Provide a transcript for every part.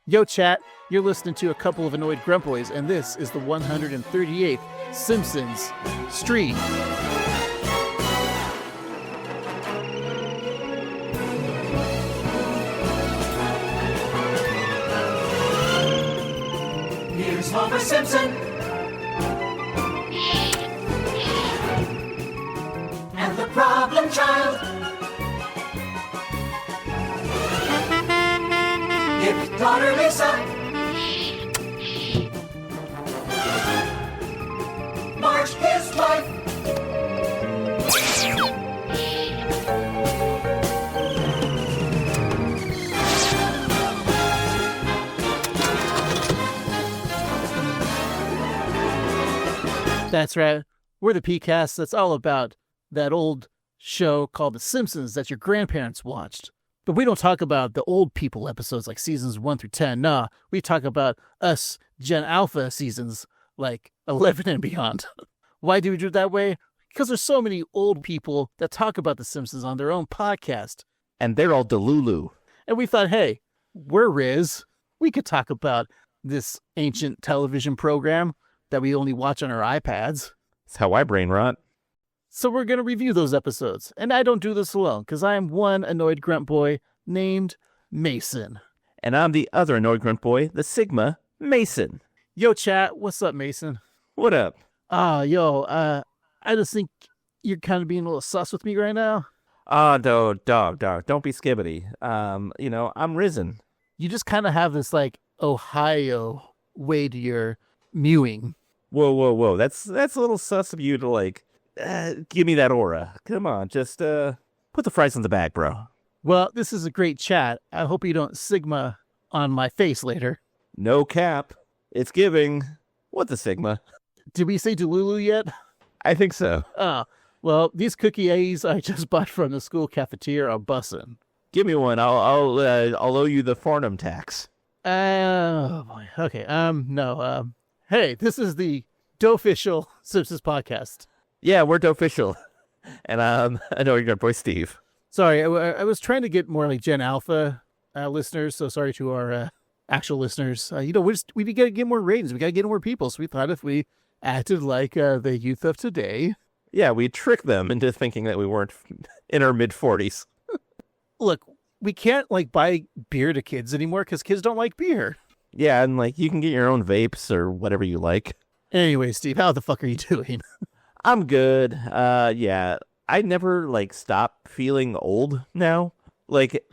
Yo, chat, you're listening to a couple of annoyed grunt boys, and this is the 138th Simpsons stream. Here's Homer Simpson and the problem child. His daughter Lisa, Marge his wife, That's right. We're the PCast that's all about that old show called The Simpsons that your grandparents watched. But we don't talk about the old people episodes like seasons 1 through 10. Nah, we talk about us Gen Alpha seasons like 11 and beyond. Why do we do it that way? Because there's so many old people that talk about The Simpsons on their own podcast. And they're all Delulu. And we thought, hey, we're Riz. We could talk about this ancient television program that we only watch on our iPads. That's how I brain rot. So we're going to review those episodes. And I don't do this alone, because I am one annoyed grunt boy named Mason. And I'm the other annoyed grunt boy, the Sigma, Mason. Yo, chat, what's up, Mason? What up? I just think you're kind of being a little sus with me right now. No, dog, don't be skibbity. I'm risen. You just kind of have this, like, Ohio way to your mewing. Whoa. That's a little sus of you to, like, give me that aura. Come on, just put the fries in the bag, bro. Well, this is a great chat. I hope you don't Sigma on my face later. No cap. It's giving. What the Sigma? Did we say Delulu yet? I think so. Oh, well, these cookie A's I just bought from the school cafeteria are bussin'. Give me one. I'll owe you the Farnham tax. Oh boy. Okay. No. Hey, this is the Doe-official Simpsons podcast. Yeah, we're official. And I know you're boy Steve. Sorry, I was trying to get more like Gen Alpha listeners. So sorry to our actual listeners. We gotta get more ratings. We gotta get more people. So we thought if we acted like the youth of today. Yeah, we tricked them into thinking that we weren't in our mid-40s. Look, we can't like buy beer to kids anymore because kids don't like beer. Yeah, and like you can get your own vapes or whatever you like. Anyway, Steve, how the fuck are you doing? I'm good. Yeah, I never like stop feeling old now. Like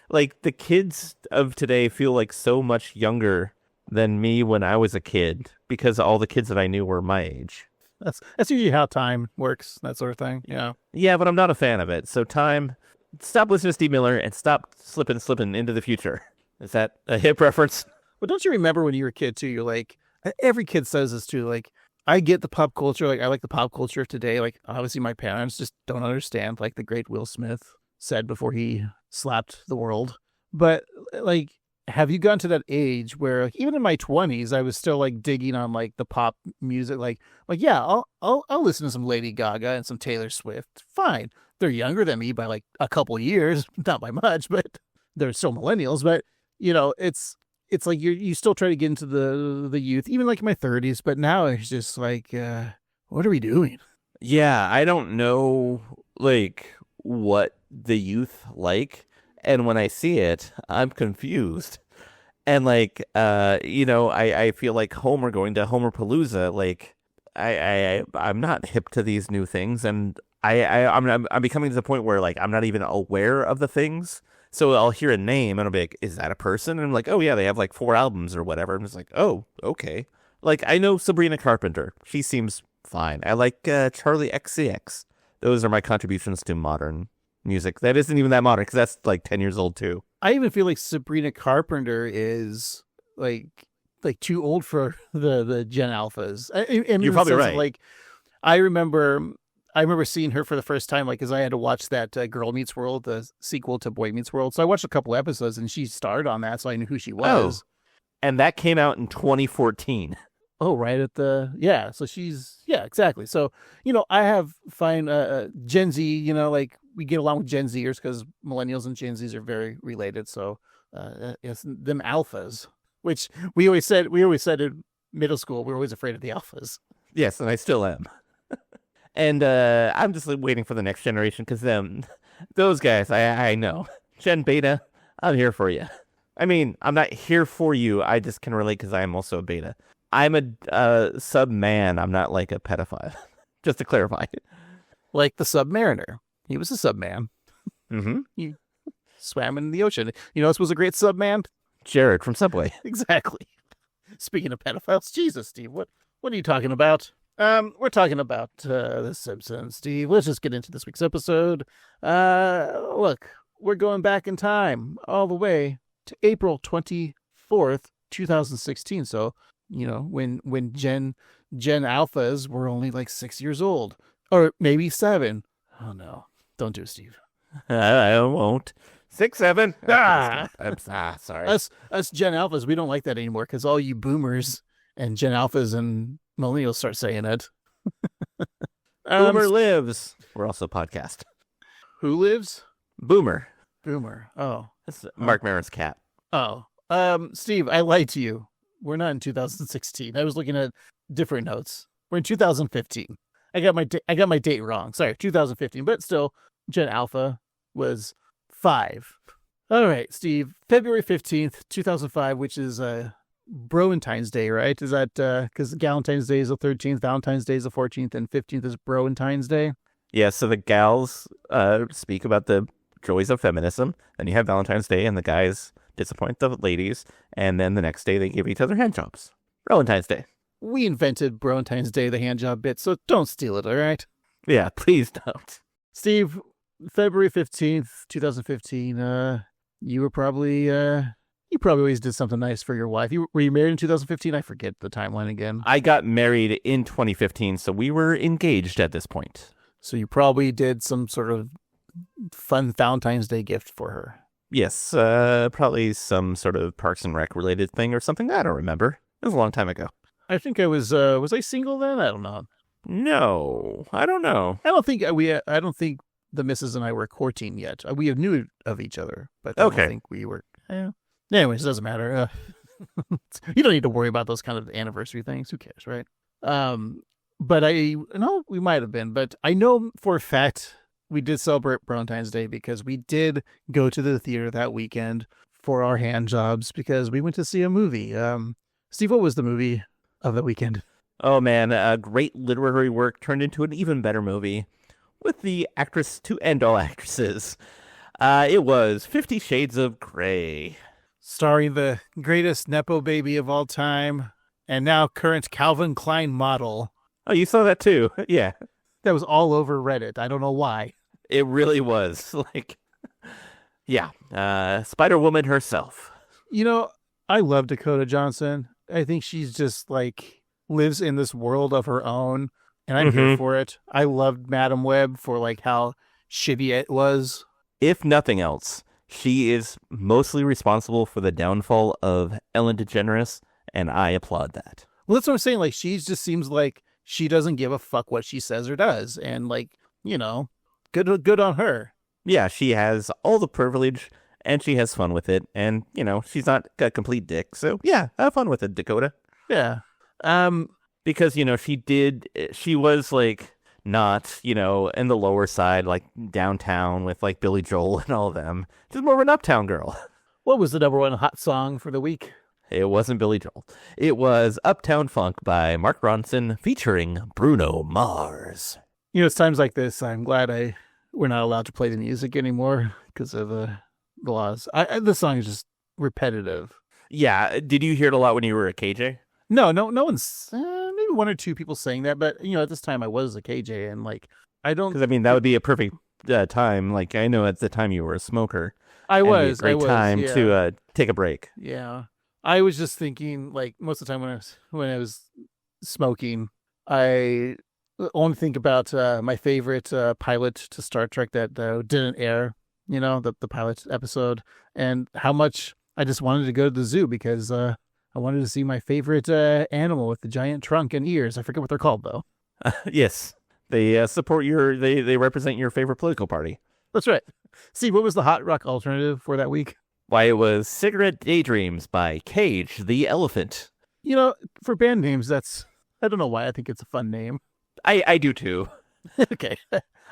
the kids of today feel like so much younger than me when I was a kid because all the kids that I knew were my age. That's usually how time works, that sort of thing. Yeah. Yeah, but I'm not a fan of it. So time, stop listening to Steve Miller and stop slipping into the future. Is that a hip reference? Well, don't you remember when you were a kid too? You're like, every kid says this too. Like, I get the pop culture. Like, I like the pop culture of today. Like, obviously my parents just don't understand, like the great Will Smith said before he slapped the world. But like, have you gotten to that age where like, even in my 20s, I was still like digging on like the pop music? Like yeah, I'll listen to some Lady Gaga and some Taylor Swift. Fine. They're younger than me by like a couple years, not by much, but they're still millennials. But you know, it's like you still try to get into the youth, even like in my 30s. But now it's just like, what are we doing? Yeah, I don't know like what the youth like. And when I see it, I'm confused. And like, I feel like Homer going to Homerpalooza. Like, I'm not hip to these new things, and I'm becoming to the point where like I'm not even aware of the things. So I'll hear a name and I'll be like, "Is that a person?" And I'm like, "Oh yeah, they have like 4 albums or whatever." I'm just like, "Oh, okay." Like I know Sabrina Carpenter. She seems fine. I like Charlie XCX. Those are my contributions to modern music. That isn't even that modern because that's like 10 years old too. I even feel like Sabrina Carpenter is like too old for the Gen Alphas. You're probably right. Like, I remember seeing her for the first time, like, because I had to watch that Girl Meets World, the sequel to Boy Meets World. So I watched a couple episodes, and she starred on that, so I knew who she was. Oh, and that came out in 2014. Oh, right at the, yeah. So she's, yeah, exactly. So, I have fine Gen Z, like we get along with Gen Zers because millennials and Gen Zs are very related. So Yes, them alphas, which we always said in middle school, we were always afraid of the alphas. Yes, and I still am. And I'm just waiting for the next generation because those guys, I know. Gen Beta, I'm here for you. I mean, I'm not here for you. I just can relate because I am also a beta. I'm a sub-man. I'm not like a pedophile. Just to clarify. Like the Submariner. He was a subman. Mm-hmm. He swam in the ocean. You know, this was a great subman. Jared from Subway. Exactly. Speaking of pedophiles, Jesus, Steve, what are you talking about? We're talking about The Simpsons, Steve. Let's just get into this week's episode. Look, we're going back in time all the way to April 24th, 2016. So, you know, when Gen Alphas were only like 6 years old, or maybe 7. Oh no, don't do it, Steve. I won't. 6, 7. I'm sorry. Us Gen Alphas, we don't like that anymore because all you boomers and Gen Alphas and millennials start saying it. Boomer lives. We're also a podcast. Who lives? Boomer. Oh, That's Marc Maron's cat. oh. Steve, I lied to you. We're not in 2016. I was looking at different notes. We're in 2015. I got my date wrong. Sorry, 2015. But still, Gen Alpha was 5. All right, Steve. February 15th, 2005, which is Broentine's Day, right? Is that because Galentine's Day is the 13th, Valentine's Day is the 14th, and 15th is Broentine's Day? Yeah, so the gals speak about the joys of feminism. Then you have Valentine's Day, and the guys disappoint the ladies. And then the next day, they give each other handjobs. Valentine's Day. We invented Broentine's Day, the handjob bit, so don't steal it, all right? Yeah, please don't. Steve, February 15th, 2015, you were probably, you probably always did something nice for your wife. Were you married in 2015? I forget the timeline again. I got married in 2015, so we were engaged at this point. So you probably did some sort of fun Valentine's Day gift for her. Yes, probably some sort of Parks and Rec related thing or something. I don't remember. It was a long time ago. I think I was I single then? I don't know. No, I don't know. I don't think the missus and I were courting yet. We knew of each other, but I Okay. don't think we were. Anyways, it doesn't matter. You don't need to worry about those kind of anniversary things. Who cares, right? But we might have been, but I know for a fact we did celebrate Valentine's Day because we did go to the theater that weekend for our hand jobs because we went to see a movie. Steve, what was the movie of the weekend? Oh man, a great literary work turned into an even better movie with the actress to end all actresses. It was 50 Shades of Grey. Starring the greatest Nepo baby of all time and now current Calvin Klein model. Oh, you saw that too? Yeah. That was all over Reddit. I don't know why. It really was. Spider-Woman herself. You know, I love Dakota Johnson. I think she's just lives in this world of her own, and I'm here for it. I loved Madam Web for how shitty it was. If nothing else, she is mostly responsible for the downfall of Ellen DeGeneres, and I applaud that. Well, that's what I'm saying. She just seems like she doesn't give a fuck what she says or does, and good on her. Yeah, she has all the privilege, and she has fun with it, and she's not a complete dick. So yeah, have fun with it, Dakota. Yeah. Because she was not in the lower side, downtown with Billy Joel and all of them. She's more of an uptown girl. What was the number one hot song for the week? It wasn't Billy Joel. It was Uptown Funk by Mark Ronson featuring Bruno Mars. It's times like this I'm glad we're not allowed to play the music anymore because of the laws. This song is just repetitive. Yeah, did you hear it a lot when you were a KJ? No one's maybe one or two people saying that, but at this time I was a KJ and I don't. Because that would be a perfect time. I know at the time you were a smoker. I was. It'd be a great time to take a break. Yeah, I was just thinking most of the time when I was smoking, I only think about my favorite pilot to Star Trek that didn't air. The pilot episode, and how much I just wanted to go to the zoo because I wanted to see my favorite animal with the giant trunk and ears. I forget what they're called, though. Yes. They they represent your favorite political party. That's right. Steve, what was the hot rock alternative for that week? Why, it was Cigarette Daydreams by Cage the Elephant. For band names, I don't know why. I think it's a fun name. I do too. Okay.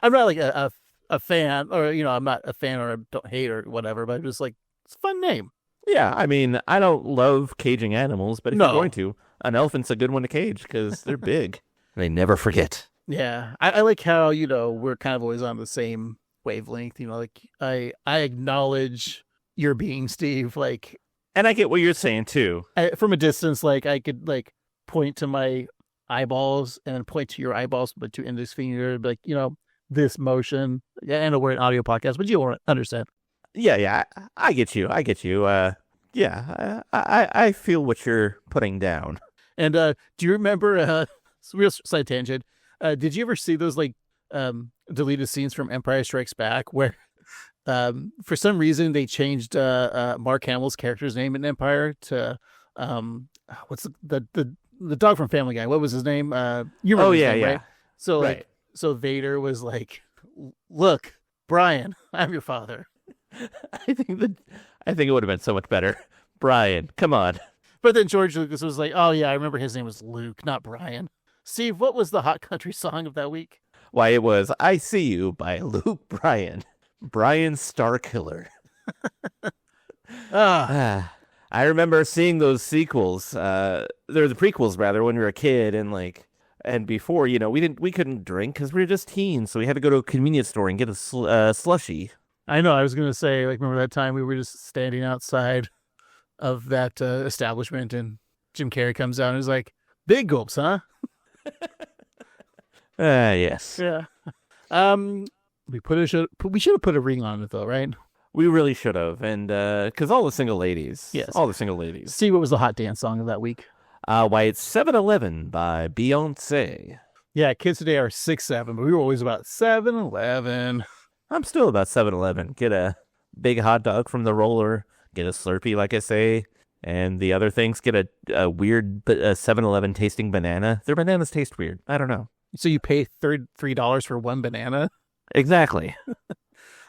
I'm not like a fan, or, I'm not a fan or I don't hate or whatever, but I'm just like, it's a fun name. Yeah, I mean, I don't love caging animals, but if No. you're going to, an elephant's a good one to cage because they're big. They never forget. Yeah. I like how, we're kind of always on the same wavelength. Like I acknowledge your being, Steve. Like, And I get what you're saying too. from a distance, like I could like point to my eyeballs and then point to your eyeballs with 2 index fingers, like, this motion. Yeah, I know we're an audio podcast, but you won't understand. Yeah, I get you. Yeah, I feel what you're putting down. And do you remember, real side tangent, did you ever see those like deleted scenes from Empire Strikes Back where for some reason they changed Mark Hamill's character's name in Empire to what's the dog from Family Guy? What was his name? You remember his name, right? So Right. so Vader was like, "Look, Brian, I'm your father." I think it would have been so much better. Brian, come on. But then George Lucas was like, "Oh yeah, I remember his name was Luke, not Brian." Steve, what was the hot country song of that week? Why, it was I See You by Luke Bryan. Brian Starkiller. I remember seeing those sequels. They're the prequels rather when we were a kid, and before, we couldn't drink because we were just teens, so we had to go to a convenience store and get a slushie. I know. I was going to say, like, remember that time we were just standing outside of that establishment and Jim Carrey comes out and is like, "Big gulps, huh?" Yes. Yeah. We should have put a ring on it though, right? We really should have, and because all the single ladies. Yes. All the single ladies. See, what was the hot dance song of that week? Why, it's 7-Eleven by Beyonce. Yeah, kids today are 6'7", but we were always about 7-Eleven. I'm still about 7-Eleven. Get a big hot dog from the roller, get a Slurpee, like I say, and the other things, get a weird 7-Eleven tasting banana. Their bananas taste weird. I don't know. So you pay $3 for one banana? Exactly.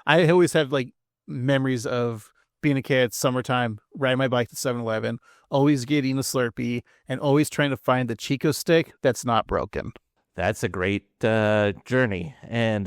I always have like memories of being a kid, summertime, riding my bike to 7-Eleven, always getting a Slurpee, and always trying to find the Chico stick that's not broken. That's a great journey. And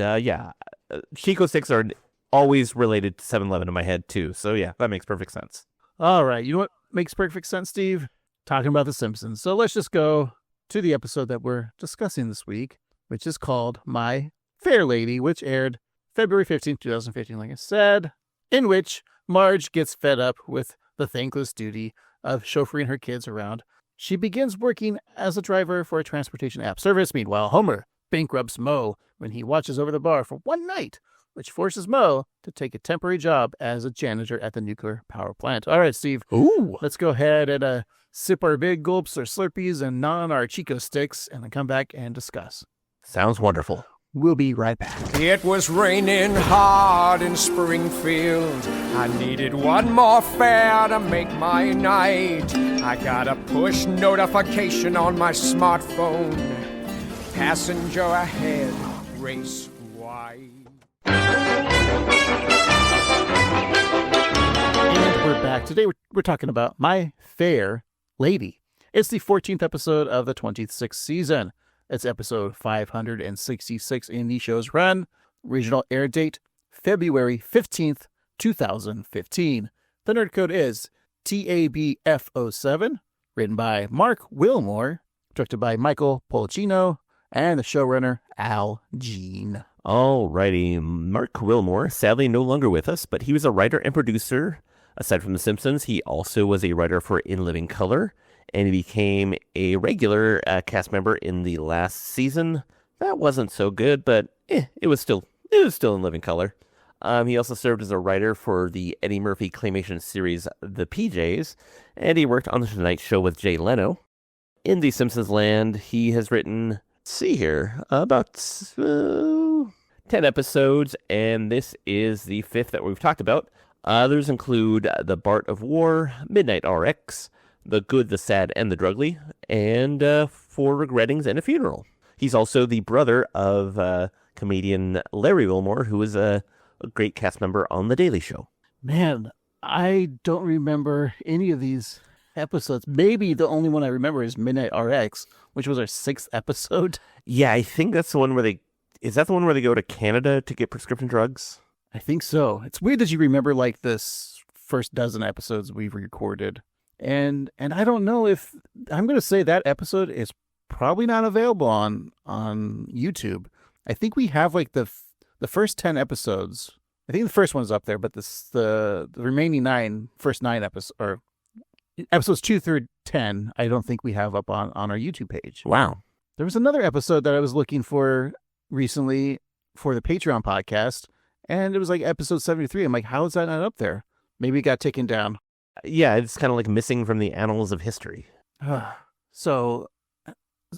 Chico sticks are always related to 7-Eleven in my head too. So yeah, that makes perfect sense. All right. You know what makes perfect sense, Steve? Talking about The Simpsons. So let's just go to the episode that we're discussing this week, which is called My Fair Lady, which aired February 15th, 2015, like I said, in which Marge gets fed up with the thankless duty of chauffeuring her kids around. She begins working as a driver for a transportation app service. Meanwhile, Homer bankrupts Moe when he watches over the bar for one night, which forces Moe to take a temporary job as a janitor at the nuclear power plant. All right, Steve. Ooh. Let's go ahead and sip our big gulps or Slurpees and gnaw on our Chico sticks and then come back and discuss. Sounds wonderful. We'll be right back. It was raining hard in Springfield. I needed one more fare to make my night. I got a push notification on my smartphone. Passenger ahead, race wide. And we're back. Today we're talking about My Fair Lady. It's the 14th episode of the 26th season. It's episode 566 in the show's run. Original air date, February 15th, 2015. The nerd code is TABF07. Written by Marc Wilmore. Directed by Michael Polcino. And the showrunner, Al Jean. Alrighty, Marc Wilmore, sadly no longer with us, but he was a writer and producer. Aside from The Simpsons, he also was a writer for In Living Color, and he became a regular cast member in the last season. That wasn't so good, but it was still In Living Color. He also served as a writer for the Eddie Murphy claymation series The PJs, and he worked on The Tonight Show with Jay Leno. In the Simpsons land, he has written, about 10 episodes, and this is the 5th that we've talked about. Others include The Bart of War, Midnight RX, The Good, the Sad, and the Drugly, and 4 Regrettings and a Funeral. He's also the brother of comedian Larry Wilmore, who is a great cast member on The Daily Show. Man, I don't remember any of these episodes. Maybe the only one I remember is Midnight RX, which was our 6th episode. Yeah, I think that's the one where is that the one where they go to Canada to get prescription drugs? I think so. It's weird that you remember like this first dozen episodes we've recorded. And I don't know if I'm going to say that episode is probably not available on YouTube. I think we have like the first 10 episodes. I think the first one's up there, but the remaining first 9 episodes, or episodes 2 through 10, I don't think we have up on our YouTube page. Wow. There was another episode that I was looking for recently for the Patreon podcast, and it was like episode 73. I'm like, how is that not up there? Maybe it got taken down. Yeah, it's kind of like missing from the annals of history. So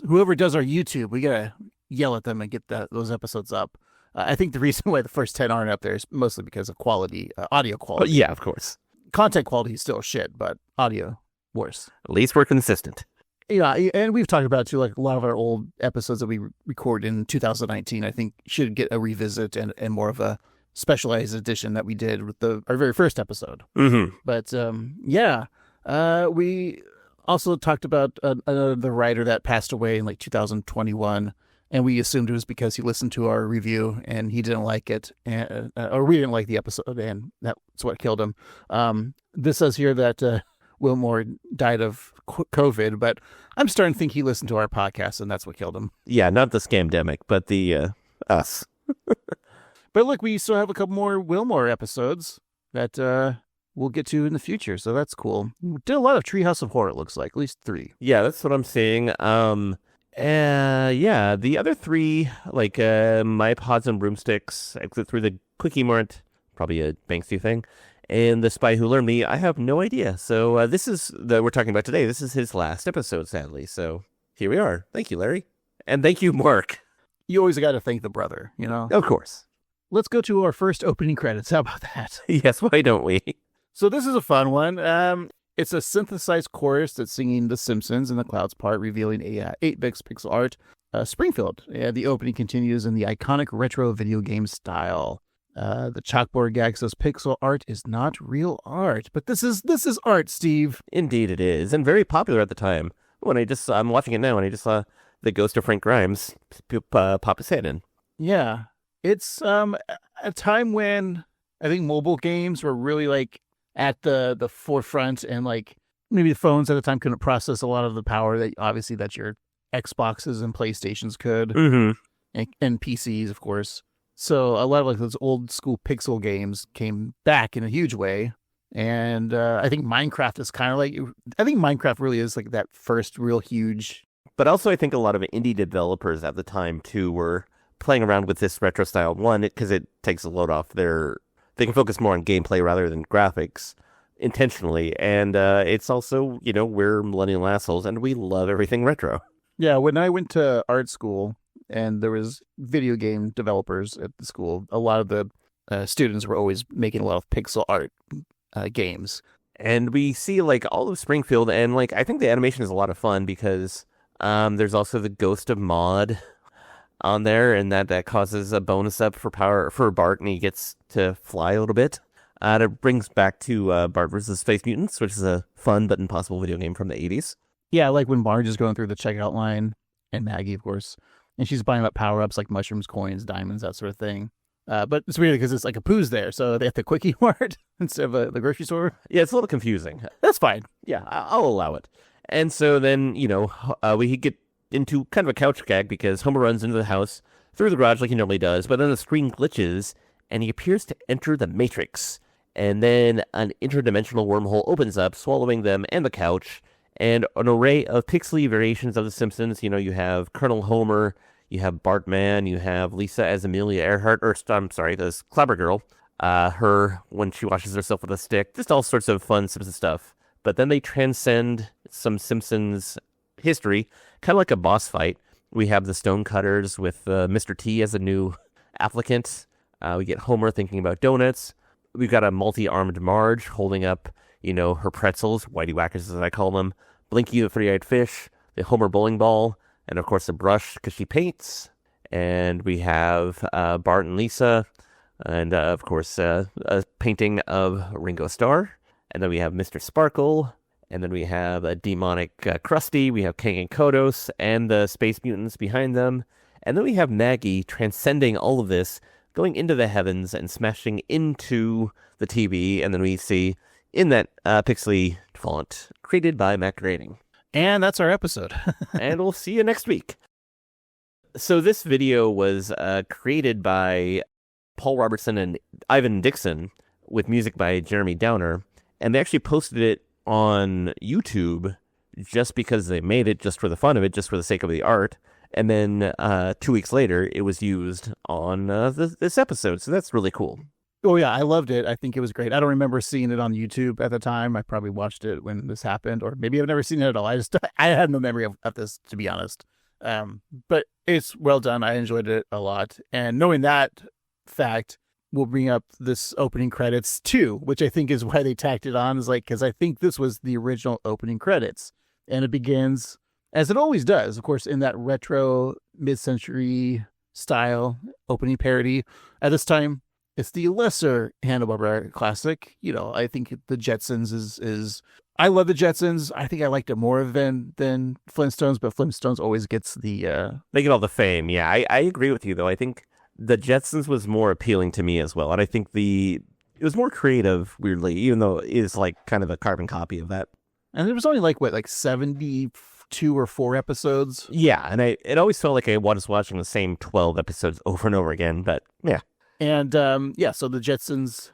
whoever does our YouTube, we got to yell at them and get those episodes up. I think the reason why the first 10 aren't up there is mostly because of quality, audio quality. Yeah, of course. Content quality is still shit, but audio worse. At least we're consistent. Yeah, and we've talked about too, like a lot of our old episodes that we recorded in 2019, I think should get a revisit and more of a specialized edition that we did with our very first episode. Mm-hmm. But we also talked about the writer that passed away in like 2021, and we assumed it was because he listened to our review and he didn't like it, or we didn't like the episode, and that's what killed him. This says here that Wilmore died of COVID, but I'm starting to think he listened to our podcast and that's what killed him. Yeah, not the scamdemic, but the us. But look, we still have a couple more Wilmore episodes that we'll get to in the future, so that's cool. We did a lot of Treehouse of Horror, it looks like, at least 3. Yeah, that's what I'm seeing. Yeah, the other 3, like My Pods and Broomsticks, Exit Through the Quickie Mart, probably a Banksy thing, and The Spy Who Learned Me, I have no idea. So this is we're talking about today. This is his last episode, sadly. So here we are. Thank you, Larry. And thank you, Marc. You always got to thank the brother, you know? Of course. Let's go to our first opening credits. How about that? Yes, why don't we? So this is a fun one. It's a synthesized chorus that's singing The Simpsons in the clouds part, revealing a 8-bit pixel art Springfield. The opening continues in the iconic retro video game style. The chalkboard gag says pixel art is not real art, but this is art, Steve. Indeed it is, and very popular at the time. When I'm watching it now, and I just saw the ghost of Frank Grimes pop his head in. Yeah, it's a time when I think mobile games were really like at the forefront, and like maybe the phones at the time couldn't process a lot of the power that your Xboxes and PlayStations could, Mm-hmm. and PCs, of course. So a lot of like those old school pixel games came back in a huge way. And I think Minecraft is kind of like, I think Minecraft really is like that first real huge. But also I think a lot of indie developers at the time too were playing around with this retro style one, because it takes a load off they can focus more on gameplay rather than graphics intentionally. And it's also, we're millennial assholes and we love everything retro. Yeah, when I went to art school, and there was video game developers at the school, a lot of the students were always making a lot of pixel art games. And we see like all of Springfield, and like I think the animation is a lot of fun because there's also the Ghost of Maud on there, and that causes a bonus up for power for Bart, and he gets to fly a little bit. It brings back to Bart vs. Space Mutants, which is a fun but impossible video game from the 80s. Yeah, like when Marge is going through the checkout line, and Maggie, of course. And she's buying up power-ups like mushrooms, coins, diamonds, that sort of thing. But it's weird because it's like a Pooh's there, so they have the Quickie Mart instead of the grocery store. Yeah, it's a little confusing. That's fine. Yeah, I'll allow it. And so then, we get into kind of a couch gag because Homer runs into the house through the garage like he normally does, but then the screen glitches, and he appears to enter the Matrix. And then an interdimensional wormhole opens up, swallowing them and the couch, and an array of pixely variations of The Simpsons. You have Colonel Homer, you have Bartman, you have Lisa as Amelia Earhart, this Clabber Girl, her when she washes herself with a stick, just all sorts of fun Simpsons stuff. But then they transcend some Simpsons history, kind of like a boss fight. We have the Stonecutters with Mr. T as a new applicant. We get Homer thinking about donuts. We've got a multi-armed Marge holding up, her pretzels, Whitey Whackers as I call them, Blinky the Three-Eyed Fish, the Homer bowling ball, and of course the brush because she paints. And we have Bart and Lisa And, of course, a painting of Ringo Starr. And then we have Mr. Sparkle. And then we have a demonic Krusty. We have King and Kodos and the space mutants behind them. And then we have Maggie transcending all of this, going into the heavens and smashing into the TV. And then we see in that pixely font created by Mac Grading. And that's our episode. And we'll see you next week. So this video was created by Paul Robertson and Ivan Dixon with music by Jeremy Downer. And they actually posted it on YouTube just because they made it, just for the fun of it, just for the sake of the art. And then 2 weeks later, it was used on this episode. So that's really cool. Oh, yeah, I loved it. I think it was great. I don't remember seeing it on YouTube at the time. I probably watched it when this happened, or maybe I've never seen it at all. I had no memory of this, to be honest. But it's well done. I enjoyed it a lot. And knowing that fact will bring up this opening credits too, which I think is why they tacked it on, is like, because I think this was the original opening credits. And it begins, as it always does, of course, in that retro mid-century style opening parody. At this time, it's the lesser Hanna-Barbera classic. You know, I think the Jetsons is I love the Jetsons. I think I liked it more than Flintstones, but Flintstones always gets the They get all the fame. Yeah, I agree with you, though. I think the Jetsons was more appealing to me as well. And I think it was more creative, weirdly, even though it is like kind of a carbon copy of that. And there was only like 72 or 4 episodes. Yeah, and it always felt like I was watching the same 12 episodes over and over again, but yeah. And so the Jetsons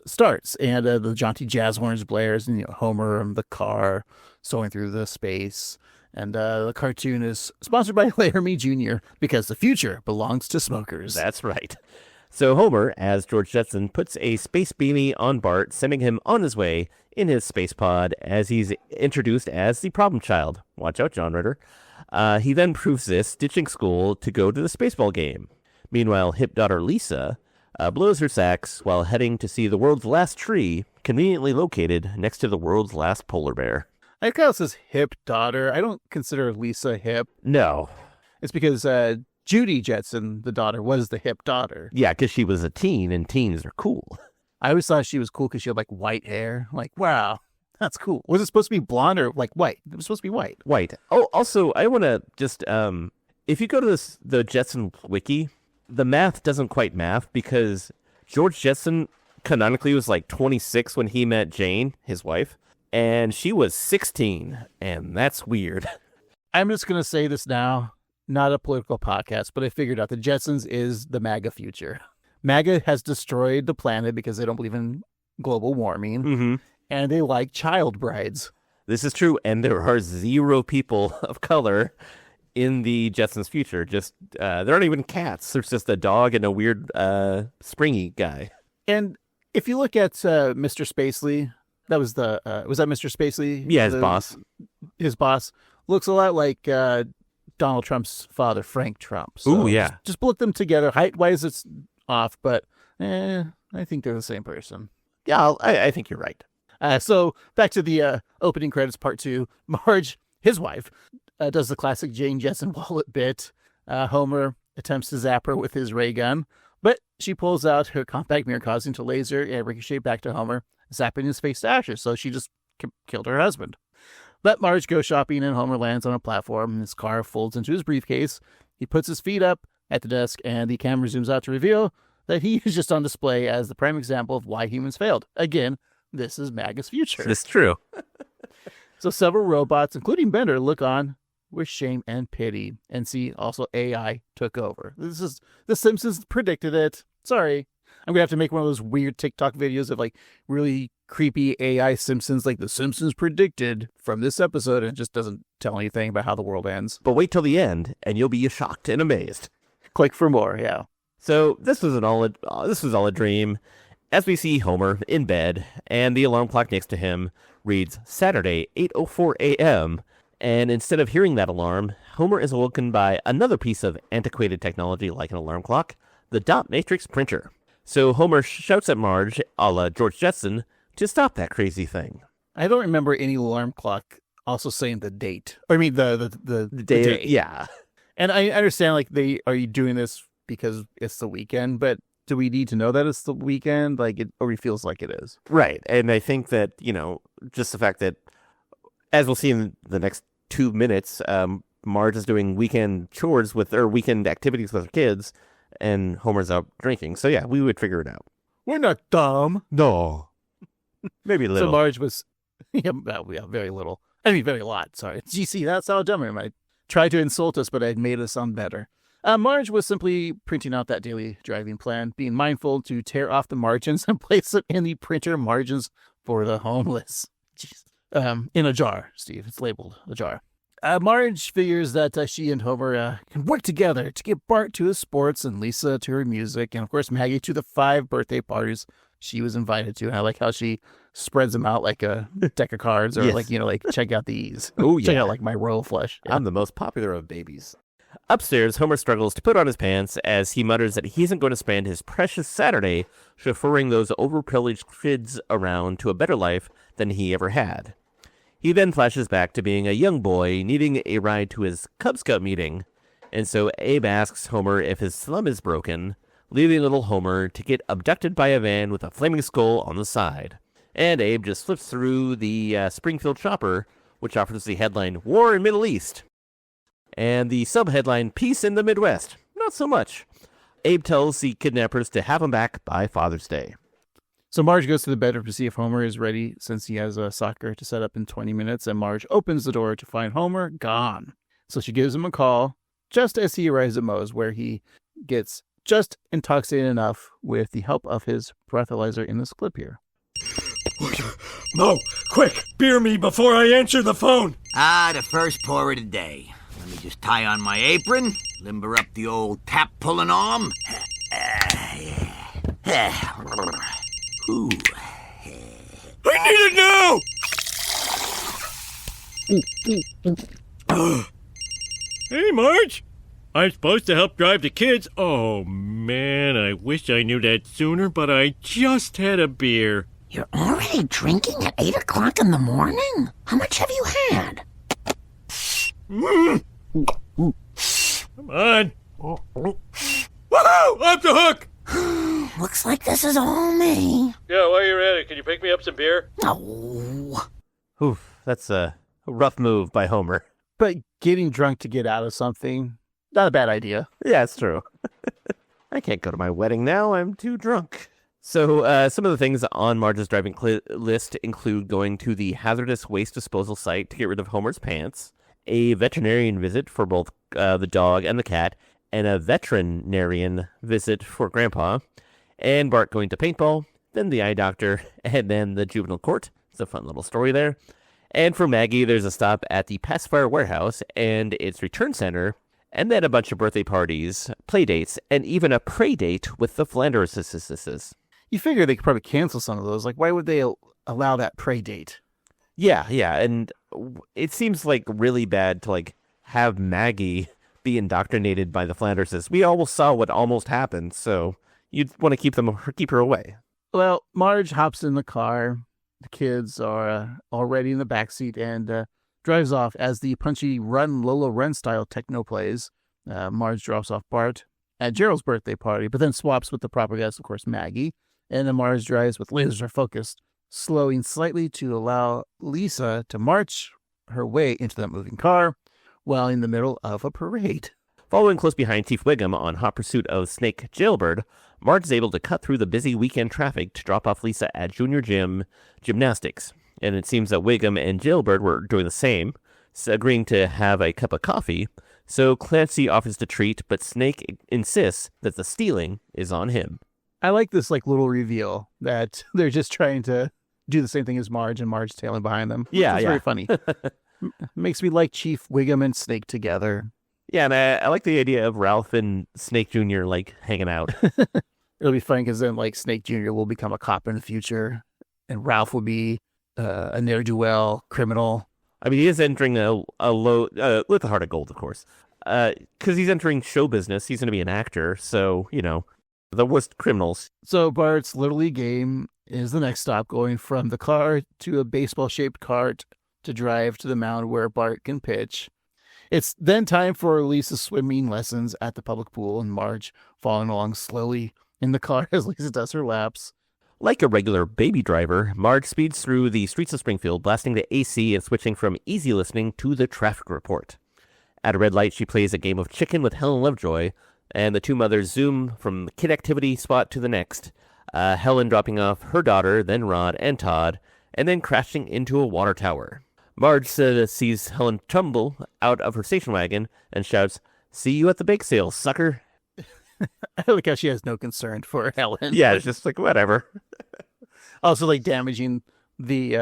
starts, and the jaunty jazz horns blares, and Homer and the car soaring through the space. And the cartoon is sponsored by Laramie Jr. because the future belongs to smokers. That's right. So Homer, as George Jetson, puts a space beanie on Bart, sending him on his way in his space pod as he's introduced as the problem child. Watch out, John Ritter. He then proves this, ditching school to go to the spaceball game. Meanwhile, hip daughter Lisa blows her sax while heading to see the world's last tree, conveniently located next to the world's last polar bear. I call this his hip daughter. I don't consider Lisa hip. No. It's because Judy Jetson, the daughter, was the hip daughter. Yeah, because she was a teen, and teens are cool. I always thought she was cool because she had white hair. Wow, that's cool. Was it supposed to be blonde or white? It was supposed to be white. White. Oh, also, I want to just, if you go to the Jetson wiki, the math doesn't quite math because George Jetson canonically was 26 when he met Jane, his wife, and she was 16, and that's weird. I'm just going to say this now, not a political podcast, but I figured out the Jetsons is the MAGA future. MAGA has destroyed the planet because they don't believe in global warming, and they like child brides. This is true, and there are 0 people of color in the Jetsons' future. Just there aren't even cats. There's just a dog and a weird springy guy. And if you look at Mr. Spacely, that was the was that Mr. Spacely? Yeah, his boss. His boss looks a lot like Donald Trump's father, Frank Trump. So ooh, yeah. Just put them together. Height-wise, it's off, but I think they're the same person. Yeah, I think you're right. So back to the opening credits, part 2. Marge, his wife, does the classic Jane Jetson wallet bit. Homer attempts to zap her with his ray gun, but she pulls out her compact mirror, causing to laser and ricochet back to Homer, zapping his face to ashes. So she just killed her husband. Let Marge go shopping, and Homer lands on a platform. His car folds into his briefcase. He puts his feet up at the desk, and the camera zooms out to reveal that he is just on display as the prime example of why humans failed. Again, this is MAGA's future. It's true. So several robots, including Bender, look on with shame and pity. And see, also AI took over. This is The Simpsons predicted it. Sorry. I'm going to have to make one of those weird TikTok videos of really creepy AI Simpsons, like The Simpsons predicted from this episode, and it just doesn't tell anything about how the world ends. But wait till the end, and you'll be shocked and amazed. Click for more, yeah. So this was all a dream. As we see Homer in bed, and the alarm clock next to him reads Saturday, 8:04 a.m., and instead of hearing that alarm, Homer is awoken by another piece of antiquated technology like an alarm clock, the dot matrix printer. So Homer shouts at Marge, a la George Jetson, to stop that crazy thing. I don't remember any alarm clock also saying the date. I mean, the day. day. Yeah. And I understand, they are you doing this because it's the weekend, but do we need to know that it's the weekend? Like it already feels like it is. Right. And I think that, just the fact that, as we'll see in the next 2 minutes, Marge is doing weekend chores or weekend activities with her kids, and Homer's out drinking. So yeah, we would figure it out. We're not dumb. No. Maybe a little. So Marge was, very little. I mean, very lot. Sorry. GC, that's how dumb I am. I tried to insult us, but I made us sound better. Marge was simply printing out that daily driving plan, being mindful to tear off the margins and place it in the printer margins for the homeless. Jeez. In a jar, Steve. It's labeled a jar. Marge figures that she and Homer can work together to get Bart to his sports and Lisa to her music, and of course Maggie to the 5 birthday parties she was invited to. And I like how she spreads them out like a deck of cards, or Yes. check out these. Oh, yeah. Check out my royal flush. Yeah. I'm the most popular of babies. Upstairs, Homer struggles to put on his pants as he mutters that he isn't going to spend his precious Saturday chauffeuring those overprivileged kids around to a better life than he ever had. He then flashes back to being a young boy needing a ride to his Cub Scout meeting, and so Abe asks Homer if his slum is broken, leaving little Homer to get abducted by a van with a flaming skull on the side. And Abe just flips through the Springfield Chopper, which offers the headline, War in Middle East. And the sub-headline, Peace in the Midwest. Not so much. Abe tells the kidnappers to have him back by Father's Day. So Marge goes to the bedroom to see if Homer is ready, since he has a soccer to set up in 20 minutes, and Marge opens the door to find Homer gone. So she gives him a call just as he arrives at Moe's, where he gets just intoxicated enough with the help of his breathalyzer in this clip here. Mo, quick, beer me before I answer the phone. The first pour of the day. Let me just tie on my apron, limber up the old tap-pulling arm. Ooh. I need it now! Hey, Marge. I'm supposed to help drive the kids. Oh, man, I wish I knew that sooner, but I just had a beer. You're already drinking at 8 o'clock in the morning? How much have you had? Come on. Woohoo! Off the hook! Looks like this is all me. Yeah, while you're at it, can you pick me up some beer? Oh. Oof, that's a rough move by Homer. But getting drunk to get out of something, not a bad idea. Yeah, it's true. I can't go to my wedding now. I'm too drunk. So some of the things on Marge's driving list include going to the hazardous waste disposal site to get rid of Homer's pants, a veterinarian visit for both the dog and the cat, and a veterinarian visit for Grandpa, and Bart going to paintball, then the eye doctor, and then the juvenile court. It's a fun little story there. And for Maggie, there's a stop at the pacifier warehouse and its return center, and then a bunch of birthday parties, play dates, and even a pray date with the Flanders. You figure they could probably cancel some of those. Like, why would they allow that pray date? Yeah, and it seems like really bad to have Maggie be indoctrinated by the Flanderses. We almost saw what almost happened, so you'd want to keep her away. Well, Marge hops in the car. The kids are already in the backseat and drives off as the punchy Run Lola Run style techno plays. Marge drops off Bart at Gerald's birthday party, but then swaps with the proper guest, of course, Maggie. And then Marge drives with laser focused, slowing slightly to allow Lisa to march her way into that moving car while in the middle of a parade. Following close behind Chief Wiggum on hot pursuit of Snake Jailbird, Marge is able to cut through the busy weekend traffic to drop off Lisa at Junior Gym Gymnastics. And it seems that Wiggum and Jailbird were doing the same, agreeing to have a cup of coffee. So Clancy offers to treat, but Snake insists that the stealing is on him. I like this little reveal that they're just trying to do the same thing as Marge, and Marge tailing behind them. Yeah, It's very funny. Makes me like Chief Wiggum and Snake together. Yeah, and I like the idea of Ralph and Snake Jr. hanging out. It'll be funny because then Snake Jr. will become a cop in the future, and Ralph will be a ne'er-do-well criminal. I mean, he is entering a low, with a heart of gold, of course, because he's entering show business. He's going to be an actor, so, the worst criminals. So Bart's Little League game is the next stop, going from the car to a baseball-shaped cart to drive to the mound where Bart can pitch. It's then time for Lisa's swimming lessons at the public pool, and Marge following along slowly in the car as Lisa does her laps. Like a regular baby driver, Marge speeds through the streets of Springfield, blasting the AC and switching from easy listening to the traffic report. At a red light, she plays a game of chicken with Helen Lovejoy, and the two mothers zoom from the kid activity spot to the next, Helen dropping off her daughter, then Rod and Todd, and then crashing into a water tower. Marge sees Helen tumble out of her station wagon and shouts, "See you at the bake sale, sucker." I like how she has no concern for Helen. Yeah, it's just like, whatever. Also, like, damaging the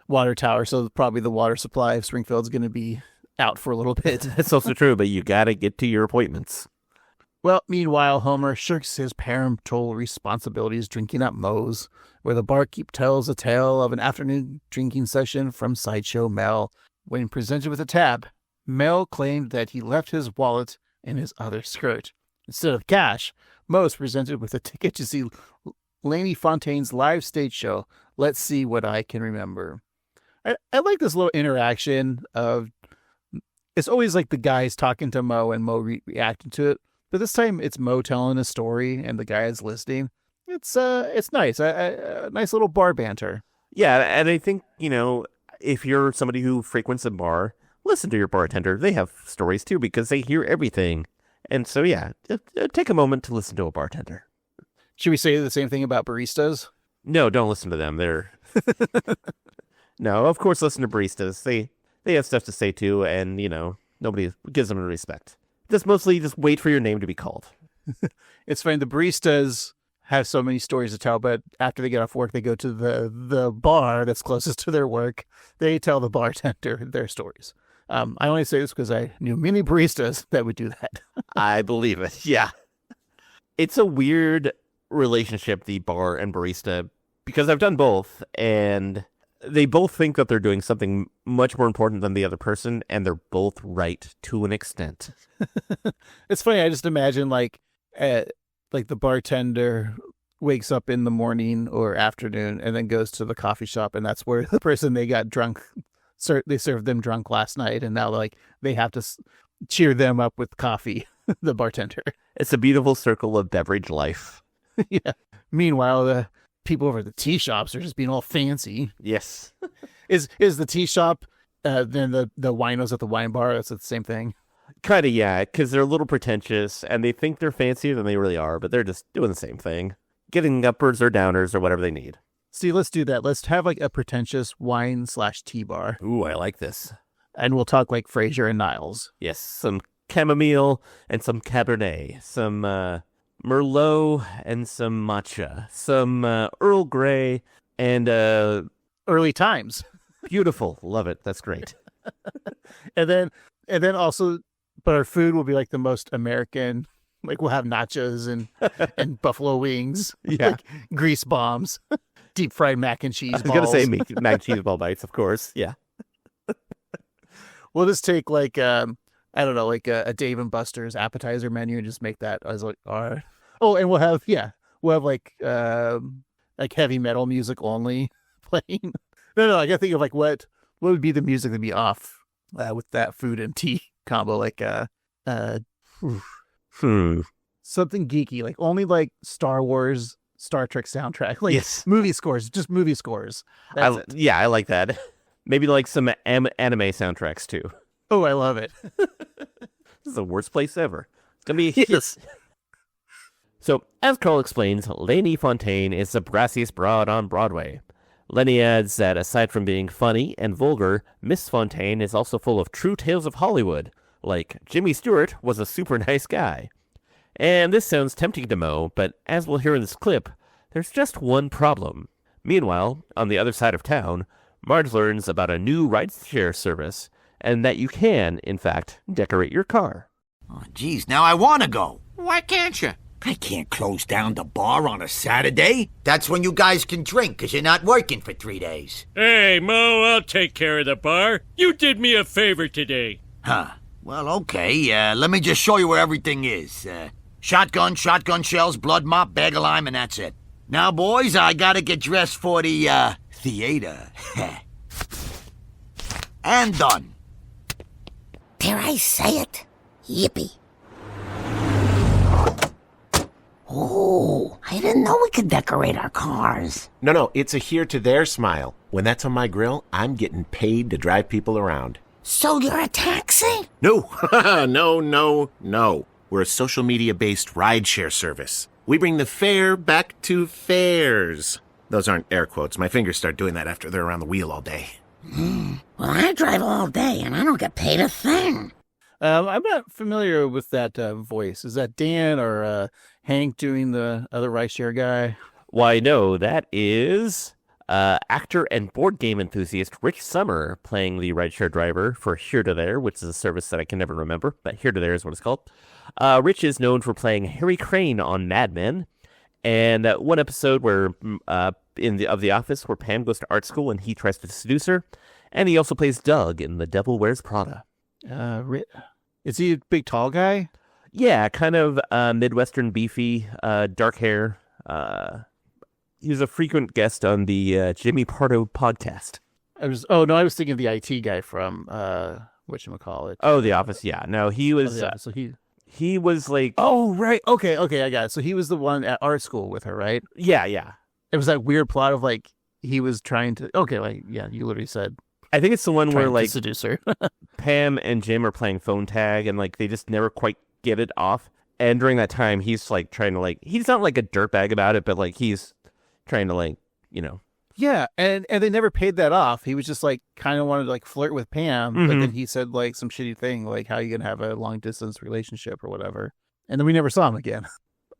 water tower, so probably the water supply of Springfield's going to be out for a little bit. That's also true, but you gotta get to your appointments. Well, meanwhile, Homer shirks his parental responsibilities drinking at Moe's, where the barkeep tells a tale of an afternoon drinking session from Sideshow Mel. When presented with a tab, Mel claimed that he left his wallet in his other skirt. Instead of cash, Moe's presented with a ticket to see Laney Fontaine's live stage show, Let's See What I Can Remember. I like this little interaction of, it's always like the guys talking to Moe and Moe reacting to it, but this time it's Moe telling a story and the guy is listening. It's nice, a nice little bar banter. Yeah, and I think, if you're somebody who frequents a bar, listen to your bartender. They have stories too because they hear everything. And so, yeah, take a moment to listen to a bartender. Should we say the same thing about baristas? No, don't listen to them. They're No, of course, listen to baristas. They have stuff to say too, and, nobody gives them respect. Just mostly just wait for your name to be called. It's funny, the baristas have so many stories to tell, but after they get off work, they go to the bar that's closest to their work. They tell the bartender their stories. I only say this because I knew many baristas that would do that. I believe it, yeah. It's a weird relationship, the bar and barista, because I've done both, and they both think that they're doing something much more important than the other person, and they're both right to an extent. It's funny, I just imagine like the bartender wakes up in the morning or afternoon and then goes to the coffee shop, and that's where the person they got drunk, they served them drunk last night, and now they have to cheer them up with coffee, the bartender. It's a beautiful circle of beverage life. Yeah. Meanwhile, the people over at the tea shops are just being all fancy. Yes. Is the tea shop then the winos at the wine bar? That's the same thing. Kind of, yeah, because they're a little pretentious, and they think they're fancier than they really are, but they're just doing the same thing. Getting uppers or downers or whatever they need. See, let's do that. Let's have like a pretentious wine/tea bar. Ooh, I like this. And we'll talk like Fraser and Niles. Yes, some chamomile and some Cabernet, some Merlot and some matcha, some Earl Grey and early times. Beautiful. Love it. That's great. and then also, but our food will be like the most American. Like we'll have nachos and buffalo wings. Yeah. Like grease bombs. Deep fried mac and cheese balls. I was going to say mac and cheese ball bites, of course. Yeah. We'll just take like, I don't know, like a Dave & Buster's appetizer menu and just make that as like our... Oh, and we'll have like heavy metal music only playing. No, I gotta think of like what would be the music that'd be off with that food and tea combo, like something geeky, like only like Star Wars, Star Trek soundtrack, like yes. Movie scores, just movie scores. Yeah, I like that. Maybe like some anime soundtracks too. Oh, I love it. This is the worst place ever. It's gonna be yes. So, as Carl explains, Laney Fontaine is the brassiest broad on Broadway. Lenny adds that aside from being funny and vulgar, Miss Fontaine is also full of true tales of Hollywood, like Jimmy Stewart was a super nice guy. And this sounds tempting to Moe, but as we'll hear in this clip, there's just one problem. Meanwhile, on the other side of town, Marge learns about a new rideshare service, and that you can, in fact, decorate your car. Oh, geez, now I want to go. Why can't you? I can't close down the bar on a Saturday. That's when you guys can drink, because you're not working for 3 days. Hey, Mo, I'll take care of the bar. You did me a favor today. Huh. Well, okay. Let me just show you where everything is. Shotgun shells, blood mop, bag of lime, and that's it. Now, boys, I gotta get dressed for the, theater. And done. Dare I say it? Yippee. Oh, I didn't know we could decorate our cars. No, it's a here to there smile. When that's on my grill, I'm getting paid to drive people around. So you're a taxi? No, no. We're a social media-based rideshare service. We bring the fair back to fairs. Those aren't air quotes. My fingers start doing that after they're around the wheel all day. Well, I drive all day and I don't get paid a thing. I'm not familiar with that voice. Is that Dan or Hank doing the other rideshare guy? Why, no, that is actor and board game enthusiast Rich Summer playing the rideshare driver for Here to There, which is a service that I can never remember, but Here to There is what it's called. Rich is known for playing Harry Crane on Mad Men, and one episode where of The Office where Pam goes to art school and he tries to seduce her, and he also plays Doug in The Devil Wears Prada. Is he a big tall guy? Yeah, kind of Midwestern beefy, dark hair. He was a frequent guest on the Jimmy Pardo podcast. I was thinking of the IT guy from whatchamacallit. Oh, The Office, yeah. No, he was So he was like, oh, right. Okay, I got it. So he was the one at art school with her, right? yeah. It was that weird plot of like he was trying to. Okay, like yeah, you literally said I think it's the one where trying to like seduce her. Pam and Jim are playing phone tag and like they just never quite get it off. And during that time, he's like trying to like he's not like a dirtbag about it, but like he's trying to like Yeah, and they never paid that off. He was just like kind of wanted to like flirt with Pam, but then he said like some shitty thing like how you gonna have a long distance relationship or whatever. And then we never saw him again.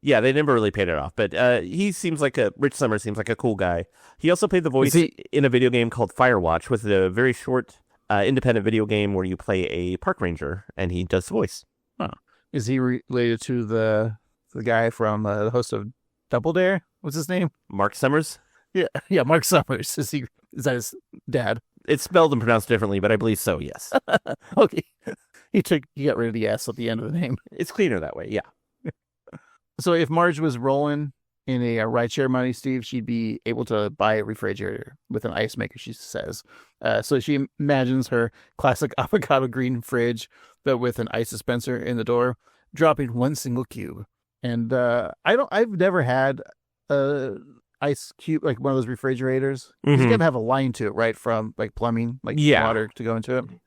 Yeah, they never really paid it off, but Rich Summer seems like a cool guy. He also played the voice in a video game called Firewatch, with a very short independent video game where you play a park ranger, and he does the voice. Huh. Is he related to the guy from the host of Double Dare? What's his name? Marc Summers? Yeah, Marc Summers. Is that his dad? It's spelled and pronounced differently, but I believe so, yes. Okay. He got rid of the S at the end of the name. It's cleaner that way, yeah. So if Marge was rolling in a rideshare money, Steve, she'd be able to buy a refrigerator with an ice maker, she says. So she imagines her classic avocado green fridge, but with an ice dispenser in the door, dropping one single cube. And I've never had a ice cube, like one of those refrigerators. Mm-hmm. It's got to have a line to it, right? From like plumbing, like water to go into it. And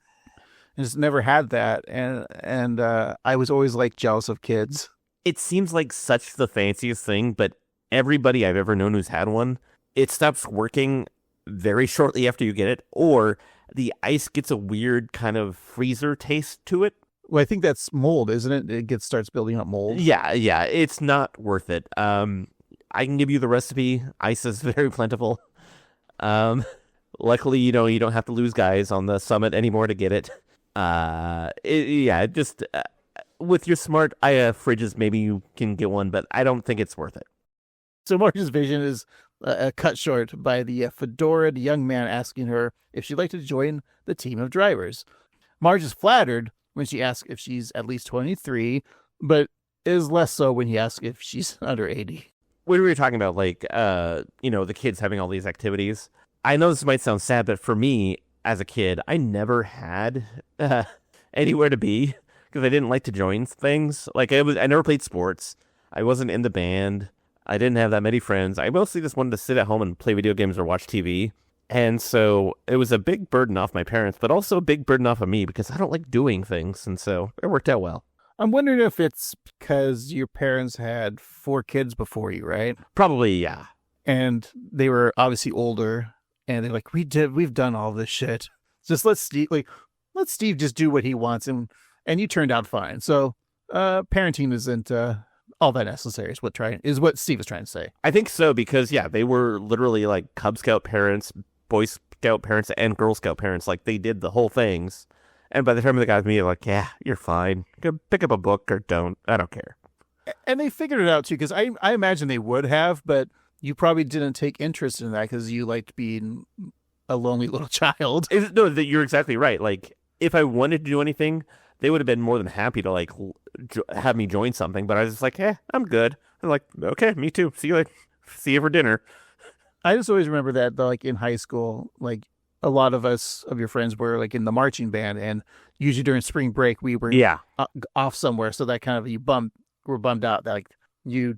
just never had that. And I was always like jealous of kids. It seems like such the fanciest thing, but everybody I've ever known who's had one, it stops working very shortly after you get it, or the ice gets a weird kind of freezer taste to it. Well, I think that's mold, isn't it? It starts building up mold. Yeah, it's not worth it. I can give you the recipe. Ice is very plentiful. Luckily, you don't have to lose guys on the summit anymore to get it. With your smart fridges, maybe you can get one, but I don't think it's worth it. So Marge's vision is cut short by the fedoraed young man asking her if she'd like to join the team of drivers. Marge is flattered when she asks if she's at least 23, but is less so when he asks if she's under 80. When we were talking about, like, the kids having all these activities, I know this might sound sad, but for me, as a kid, I never had anywhere to be. Because I didn't like to join things. Like I never played sports. I wasn't in the band. I didn't have that many friends. I mostly just wanted to sit at home and play video games or watch TV. And so it was a big burden off my parents, but also a big burden off of me because I don't like doing things. And so it worked out well. I'm wondering if it's because your parents had 4 kids before you, right? Probably, yeah. And they were obviously older, and they're like, we've done all this shit. Just let Steve just do what he wants, and you turned out fine. So parenting isn't all that necessary is what Steve is trying to say. I think so, because, yeah, they were literally like Cub Scout parents, Boy Scout parents, and Girl Scout parents. Like, they did the whole things. And by the time they got to me, they're like, yeah, you're fine. Go pick up a book or don't. I don't care. And they figured it out, too, because I imagine they would have, but you probably didn't take interest in that because you liked being a lonely little child. No, you're exactly right. Like, if I wanted to do anything, they would have been more than happy to like have me join something, but I was just like, I'm good. I'm like, okay, me too. See you later. See you for dinner. I just always remember that, like in high school, like a lot of your friends were like in the marching band, and usually during spring break we were off somewhere, so that kind of were bummed out that like you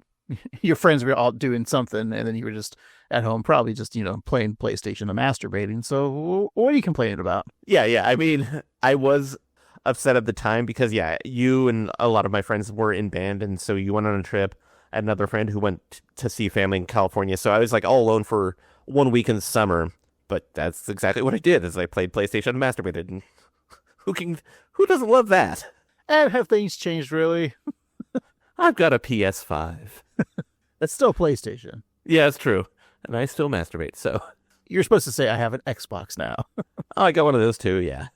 your friends were all doing something, and then you were just at home, probably just, playing PlayStation and masturbating. So what are you complaining about? Yeah. I mean, I was upset at the time because, you and a lot of my friends were in band, and so you went on a trip. I had another friend who went to see family in California, so I was like all alone for 1 week in the summer. But that's exactly what I did, is I played PlayStation and masturbated. And who doesn't love that? And have things changed, really? I've got a PS5. That's still PlayStation. Yeah, it's true. And I still masturbate, so. You're supposed to say, I have an Xbox now. Oh, I got one of those too, yeah.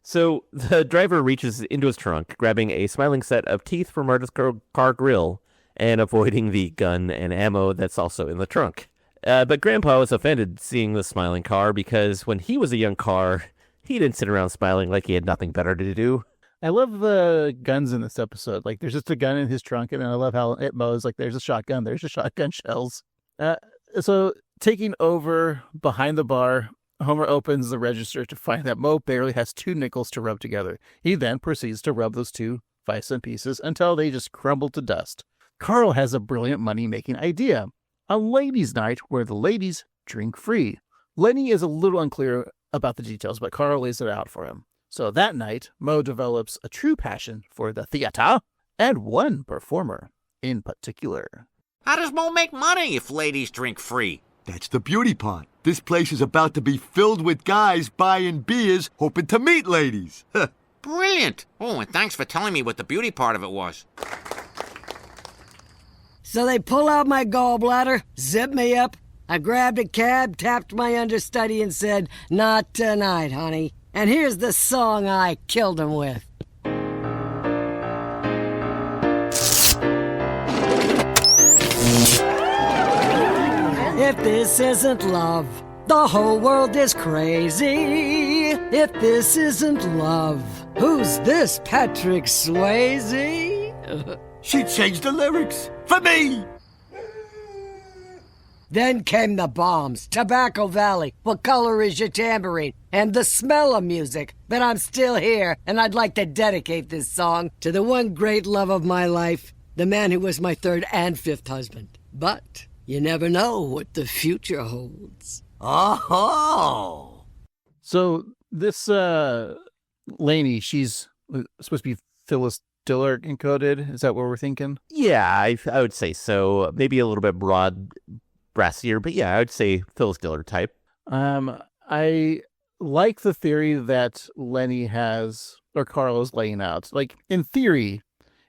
So the driver reaches into his trunk, grabbing a smiling set of teeth from Marge's car grill and avoiding the gun and ammo that's also in the trunk. But Grandpa was offended seeing the smiling car because when he was a young car, he didn't sit around smiling like he had nothing better to do. I love the guns in this episode. Like, there's just a gun in his trunk, and then I love how it mows. Like, there's a shotgun shells. So, taking over behind the bar, Homer opens the register to find that Moe barely has 2 nickels to rub together. He then proceeds to rub those 2 5-cent pieces until they just crumble to dust. Carl has a brilliant money-making idea. A ladies' night where the ladies drink free. Lenny is a little unclear about the details, but Carl lays it out for him. So that night, Moe develops a true passion for the theater and one performer in particular. How does Mo make money if ladies drink free? That's the beauty part. This place is about to be filled with guys buying beers, hoping to meet ladies. Brilliant. Oh, and thanks for telling me what the beauty part of it was. So they pull out my gallbladder, zip me up. I grabbed a cab, tapped my understudy, and said, "Not tonight, honey." And here's the song I killed him with. If this isn't love, the whole world is crazy. If this isn't love, who's this Patrick Swayze? She changed the lyrics for me. Then came the bombs, Tobacco Valley, What Color Is Your Tambourine, and the smell of music. But I'm still here, and I'd like to dedicate this song to the one great love of my life, the man who was my 3rd and 5th husband. But you never know what the future holds. Oh. So this Lainey, she's supposed to be Phyllis Diller encoded. Is that what we're thinking? Yeah, I would say so. Maybe a little bit broad, brassier, but yeah, I would say Phyllis Diller type. I like the theory that Lenny has, or Carl is laying out. Like, in theory,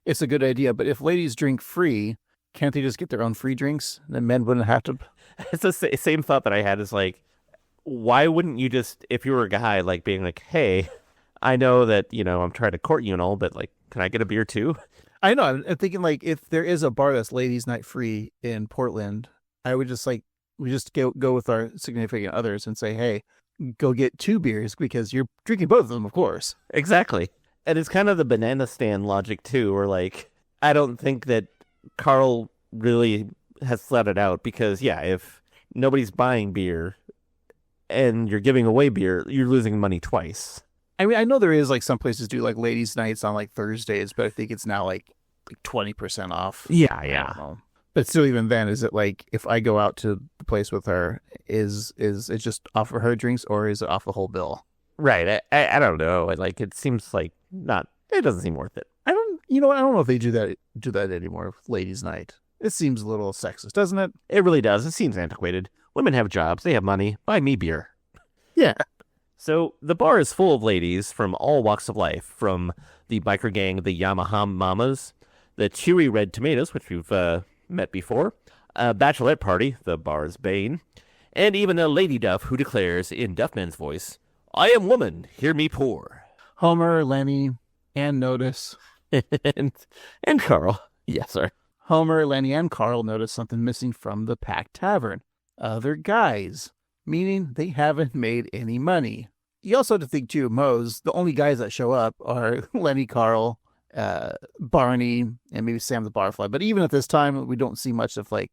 it's a good idea, but if ladies drink free, can't they just get their own free drinks? Then men wouldn't have to. It's the same thought that I had, is like, why wouldn't you just, if you were a guy, like being like, hey, I know that, I'm trying to court you and all, but like, can I get a beer too? I know. I'm thinking, like, if there is a bar that's ladies' night free in Portland, I would just we just go with our significant others and say, hey, go get 2 beers because you're drinking both of them, of course. Exactly. And it's kind of the banana stand logic too, where like, I don't think that Carl really has thought it out because, if nobody's buying beer and you're giving away beer, you're losing money twice. I mean, I know there is like some places do like ladies' nights on like Thursdays, but I think it's now like 20% off. Yeah. But still, even then, is it like if I go out to the place with her, is it just offer her drinks or is it off the whole bill? Right. I don't know. Like, it seems like it doesn't seem worth it. I don't know if they do that anymore with ladies' night. It seems a little sexist, doesn't it? It really does. It seems antiquated. Women have jobs. They have money. Buy me beer. Yeah. So the bar is full of ladies from all walks of life, from the biker gang, the Yamaha Mamas, the cheery red tomatoes, which we've met before, a bachelorette party, the bar's bane, and even a lady Duff who declares in Duffman's voice, "I am woman, hear me pour." Homer, Lenny, and notice. and Carl. Yes, sir. Homer, Lenny, and Carl notice something missing from the packed tavern. Other guys, meaning they haven't made any money. You also have to think, too, the only guys that show up are Lenny, Carl, Barney, and maybe Sam the Barfly. But even at this time, we don't see much of, like,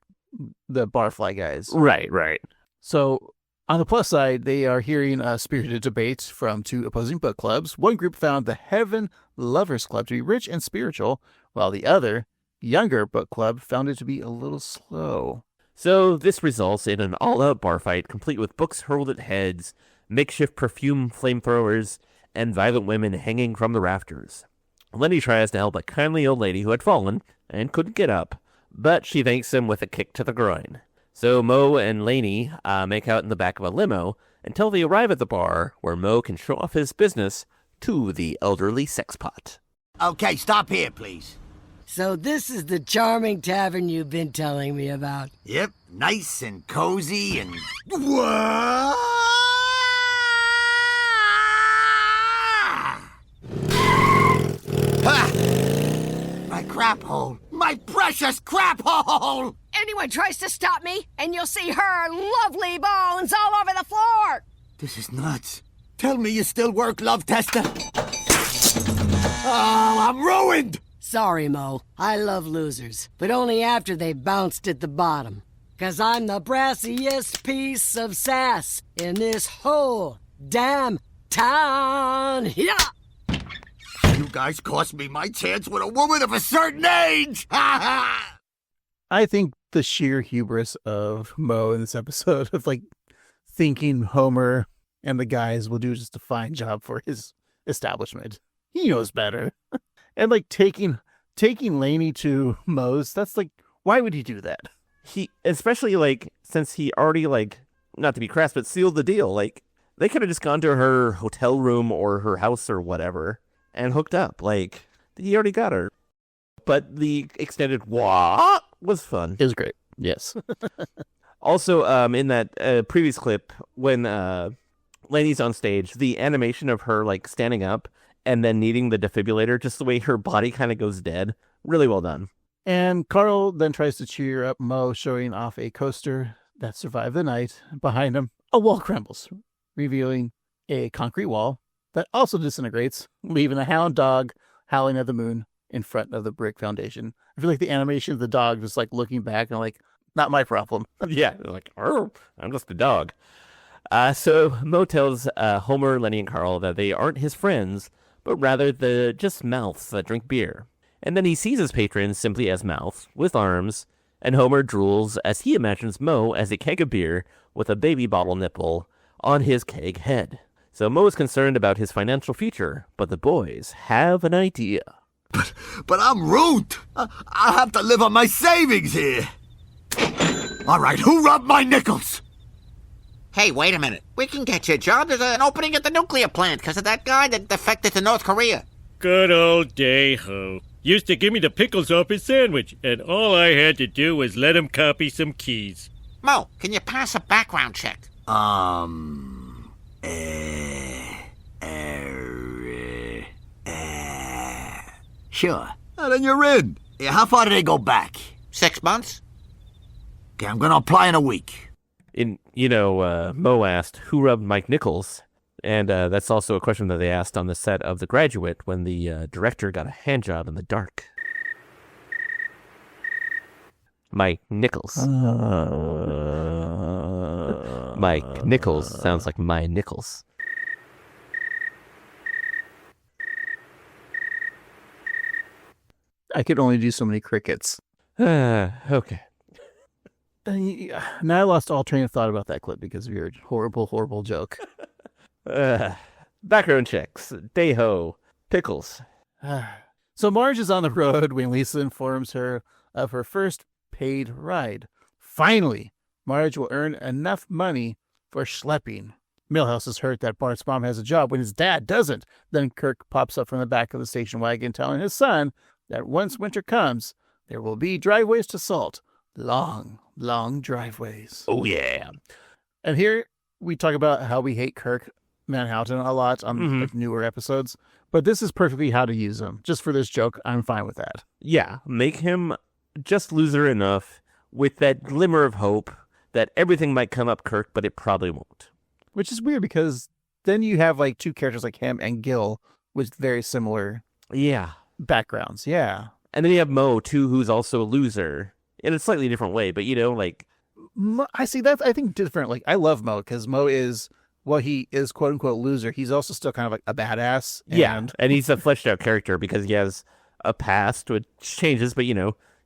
the Barfly guys. Right. So, on the plus side, they are hearing a spirited debate from 2 opposing book clubs. One group found the Heaven Lovers Club to be rich and spiritual, while the other younger book club found it to be a little slow. So this results in an all-out bar fight, complete with books hurled at heads, makeshift perfume flamethrowers, and violent women hanging from the rafters. Lenny tries to help a kindly old lady who had fallen and couldn't get up, but she thanks him with a kick to the groin. So Mo and Laney make out in the back of a limo until they arrive at the bar, where Mo can show off his business to the elderly sexpot. Okay, stop here, please. So this is the charming tavern you've been telling me about. Yep, nice and cozy and... What? Ha! My crap hole! My precious crap hole! Anyone tries to stop me, and you'll see her lovely bones all over the floor. This is nuts. Tell me you still work, love tester. Oh, I'm ruined! Sorry, Mo. I love losers, but only after they bounced at the bottom. 'Cause I'm the brassiest piece of sass in this whole damn town. Yeah! You guys cost me my chance with a woman of a certain age! Ha ha! I think the sheer hubris of Mo in this episode of like thinking Homer and the guys will do just a fine job for his establishment. He knows better. And like taking Laney to Mo's, that's like, why would he do that? He, especially like, since he already like, not to be crass, but sealed the deal. Like, they could have just gone to her hotel room or her house or whatever and hooked up. Like, he already got her. But the extended what was fun. It was great. Yes. Also, in that previous clip, when Laney's on stage, the animation of her like standing up and then needing the defibrillator, just the way her body kind of goes dead, really well done. And Carl then tries to cheer up Mo, showing off a coaster that survived the night. Behind him, a wall crumbles, revealing a concrete wall that also disintegrates, leaving a hound dog howling at the moon in front of the brick foundation. I feel like the animation of the dog just like looking back and like, not my problem. Yeah, like, I'm just a dog. So Mo tells Homer, Lenny, and Carl that they aren't his friends, but rather the just mouths that drink beer. And then he sees his patrons simply as mouths with arms, and Homer drools as he imagines Mo as a keg of beer with a baby bottle nipple on his keg head. So Mo is concerned about his financial future, but the boys have an idea. But I'm rude. I'll have to live on my savings here. All right, who robbed my nickels? Hey, wait a minute. We can get you a job. There's an opening at the nuclear plant because of that guy that defected to North Korea. Good old Day-Ho. Used to give me the pickles off his sandwich, and all I had to do was let him copy some keys. Mo, can you pass a background check? Sure. Then you're in. Yeah, how far did they go back? 6 months. Okay, I'm gonna apply in a week. Mo asked, who rubbed Mike Nichols? And that's also a question that they asked on the set of The Graduate when the director got a hand job in the dark. Mike Nichols. Mike Nichols sounds like my Nichols. I could only do so many crickets. Okay. Now I lost all train of thought about that clip because of your horrible, horrible joke. Background checks. Day-Ho. Pickles. So Marge is on the road when Lisa informs her of her first paid ride. Finally, Marge will earn enough money for schlepping. Milhouse is hurt that Bart's mom has a job when his dad doesn't. Then Kirk pops up from the back of the station wagon telling his son that once winter comes, there will be driveways to salt. Long, long driveways. Oh, yeah. And here we talk about how we hate Kirk Manhattan a lot on like, newer episodes. But this is perfectly how to use him. Just for this joke, I'm fine with that. Yeah, make him just loser enough with that glimmer of hope that everything might come up Kirk, but it probably won't. Which is weird because then you have like two characters like him and Gil with very similar backgrounds. Yeah. And then you have Mo, too, who's also a loser in a slightly different way. But, like... I see that, I think, different. Like, I love Mo because Mo is, well, he is quote-unquote loser. He's also still kind of like a badass. And he's a fleshed out character because he has a past which changes, but,